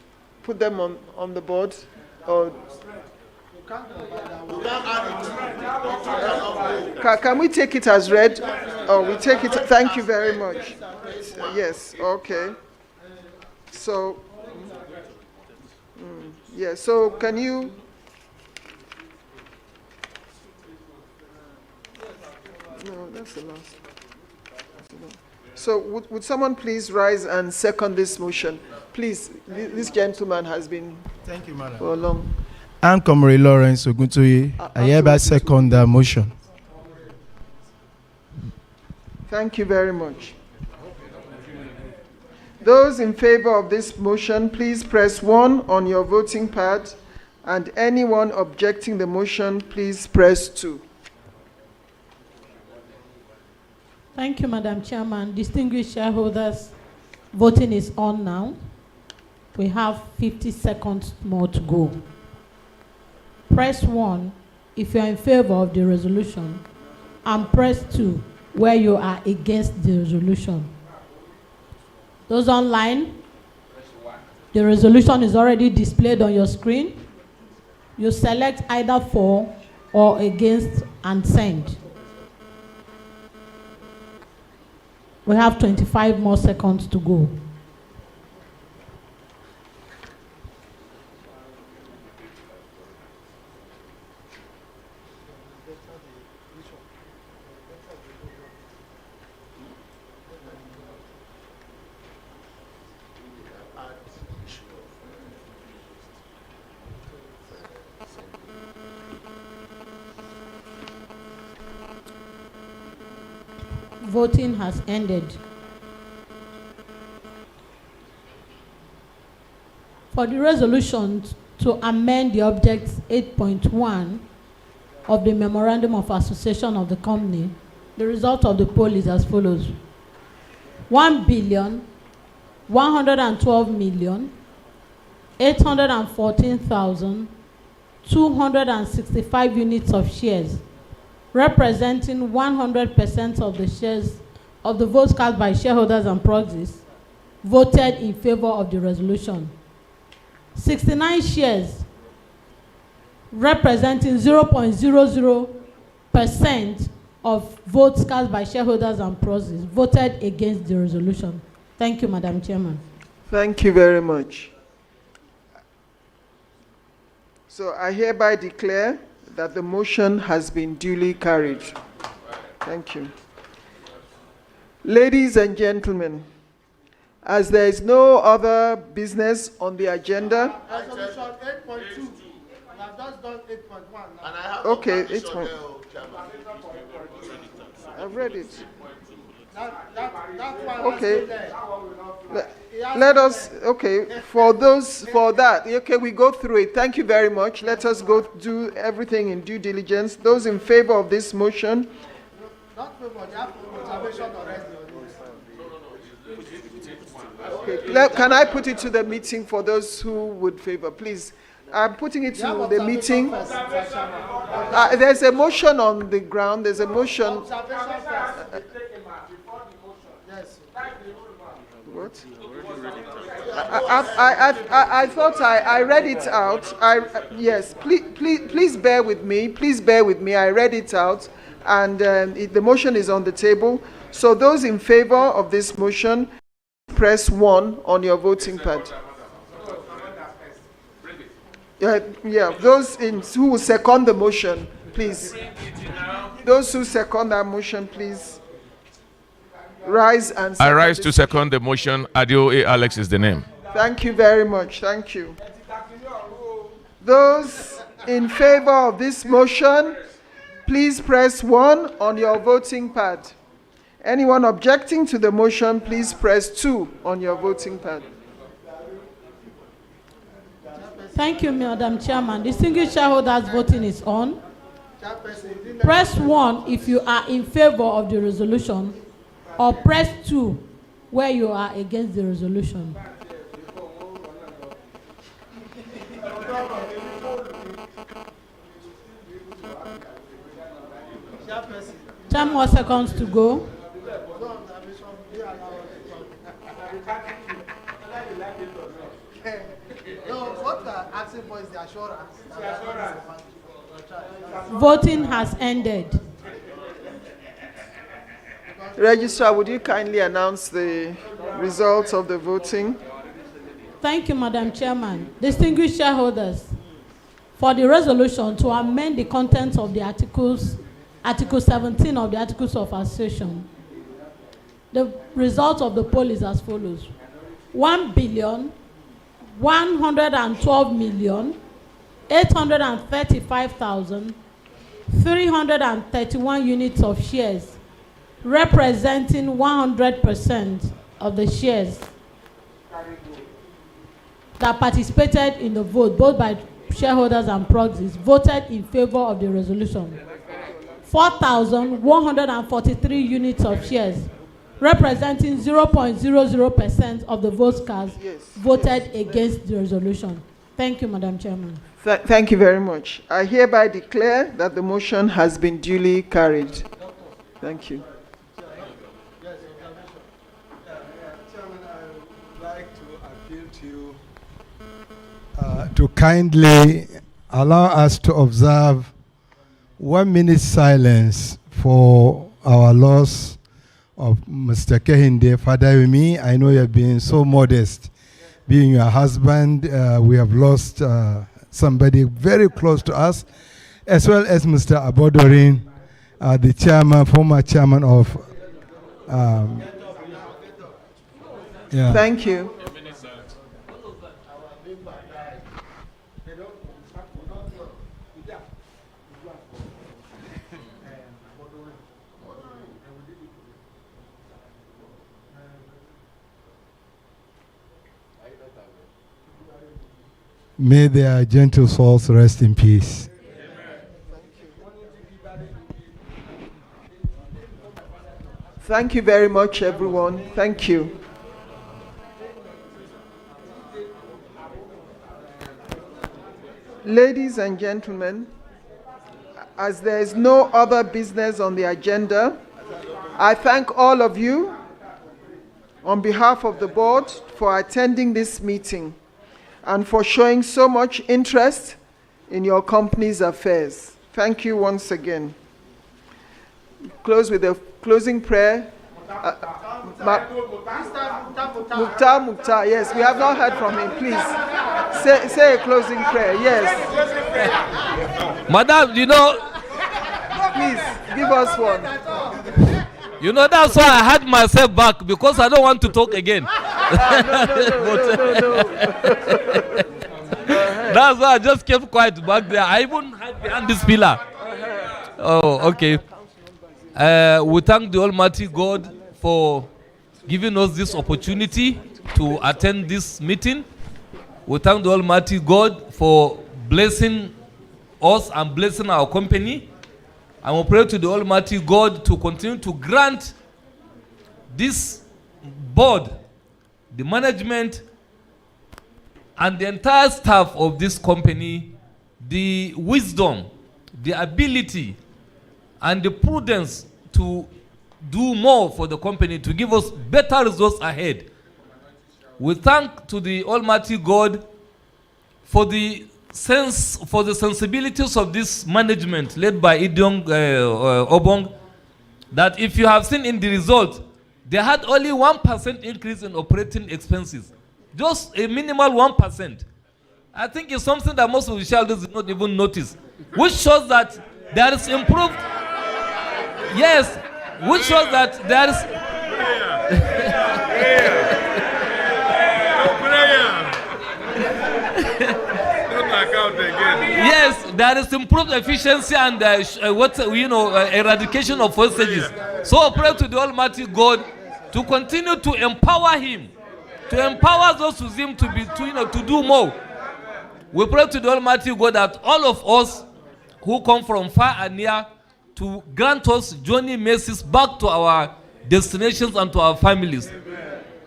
Speaker 1: put them on the board? Or can we take it as read? Oh, we take it. Thank you very much. Yes, okay. So, yeah, so can you? No, that's the last. So would someone please rise and second this motion? Please, this gentleman has been.
Speaker 18: Thank you, madam.
Speaker 1: For a long.
Speaker 18: I'm Comrade Lawrence Oguntoye. I hereby second the motion.
Speaker 1: Thank you very much. Those in favor of this motion, please press 1 on your voting pad, and anyone objecting the motion, please press 2.
Speaker 13: Thank you, Madam Chairman. Distinguished shareholders, voting is on now. We have 50 seconds more to go. Press 1 if you are in favor of the resolution, and press 2 where you are against the resolution. Those online, the resolution is already displayed on your screen. You select either for or against and send. We have 25 more seconds to go. Voting has ended. For the resolution to amend the object 8.1 of the Memorandum of Association of the company, the result of the poll is as follows: 1,112,814,265 units of shares, representing 100% of the shares of the votes cast by shareholders and proxies, voted in favor of the resolution. 69 shares, representing 0.00% of votes cast by shareholders and proxies, voted against the resolution. Thank you, Madam Chairman.
Speaker 1: Thank you very much. So I hereby declare that the motion has been duly carried. Thank you. Ladies and gentlemen, as there is no other business on the agenda.
Speaker 6: Resolution 8.2. We have just done 8.1.
Speaker 1: Okay, 8.1. I've read it. Okay. Let us, okay, for that, okay, we go through it. Thank you very much. Let us go do everything in due diligence. Those in favor of this motion.
Speaker 6: Not favor, they have observation already.
Speaker 1: Okay. Can I put it to the meeting for those who would favor? Please. I'm putting it to the meeting. There's a motion on the ground. There's a motion. What? I thought I read it out. Yes, please bear with me. Please bear with me. I read it out, and the motion is on the table. So those in favor of this motion, press 1 on your voting pad. Those who will second the motion, please. Those who second that motion, please rise and
Speaker 19: I rise to second the motion. Adio A. Alex is the name.
Speaker 1: Thank you very much. Thank you. Those in favor of this motion, please press 1 on your voting pad. Anyone objecting to the motion, please press 2 on your voting pad.
Speaker 13: Thank you, Madam Chairman. Distinguished shareholders, voting is on. Press 1 if you are in favor of the resolution, or press 2 where you are against the resolution. Ten more seconds to go.
Speaker 6: No, what we are asking for is the assurance.
Speaker 13: Voting has ended.
Speaker 1: Registrar, would you kindly announce the results of the voting?
Speaker 13: Thank you, Madam Chairman. Distinguished shareholders, for the resolution to amend the contents of the Article 17 of the Articles of Association, the result of the poll is as follows: 1,112,835,331 units of shares, representing 100% of the shares that participated in the vote, both by shareholders and proxies, voted in favor of the resolution. 4,143 units of shares, representing 0.00% of the votes cast, voted against the resolution. Thank you, Madam Chairman.
Speaker 1: Thank you very much. I hereby declare that the motion has been duly carried. Thank you.
Speaker 6: Chairman, I would like to appeal to you to kindly allow us to observe 1 minute silence for our loss of Mr. Kehinde Fadayumi. I know you have been so modest, being your husband. We have lost somebody very close to us, as well as Mr. Abodorin, the chairman, former chairman of.
Speaker 1: Thank you.
Speaker 6: May their gentle souls rest in peace.
Speaker 1: Thank you very much, everyone. Thank you. Ladies and gentlemen, as there is no other business on the agenda, I thank all of you on behalf of the board for attending this meeting and for showing so much interest in your company's affairs. Thank you once again. Close with a closing prayer. Mukhtar, yes, we have not heard from him. Please say a closing prayer. Yes.
Speaker 20: Madam, you know,
Speaker 1: Please, give us one.
Speaker 20: you know, that's why I had myself back, because I don't want to talk again.
Speaker 1: No.
Speaker 20: That's why I just kept quiet back there. I even hid behind this pillar. Oh, okay. We thank the Almighty God for giving us this opportunity to attend this meeting. We thank the Almighty God for blessing us and blessing our company. And we pray to the Almighty God to continue to grant this board, the management, and the entire staff of this company the wisdom, the ability, and the prudence to do more for the company, to give us better results ahead. We thank to the Almighty God for the sensibilities of this management led by Idong Obong, that if you have seen in the result, they had only 1% increase in operating expenses. Just a minimal 1%. I think it's something that most of the shareholders did not even notice, which shows that there is improved. Yes, which shows that there is. Yes, there is improved efficiency and eradication of wastages. So I pray to the Almighty God to continue to empower him, to empower those with him to do more. We pray to the Almighty God that all of us who come from far and near to grant us journey mercies back to our destinations and to our families.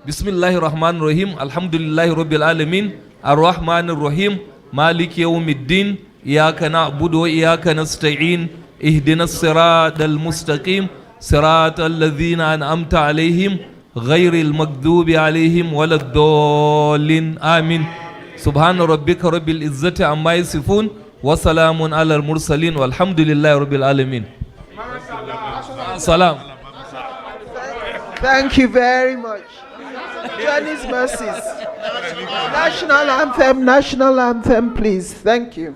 Speaker 20: Bismillahir Rahmanir Rahim. Alhamdulillahi Rabbil Alamin. Ar-Rahmanir Rahim. Maliki Yawmiddin. Iyyaka na'budu wa iyyaka nasta'in. Ihdinas siratal mustaqim. Siratal ladzina an'amta alayhim. Ghayril maghdubi alayhim waladdallin. Amin. Subhana rabbika rabbil izzati amma yasifun. Wa salamun alal mursalin. Walhamdulillahi Rabbil Alamin. Salam.
Speaker 1: Thank you very much. Johnny's mercies. National anthem, please. Thank you.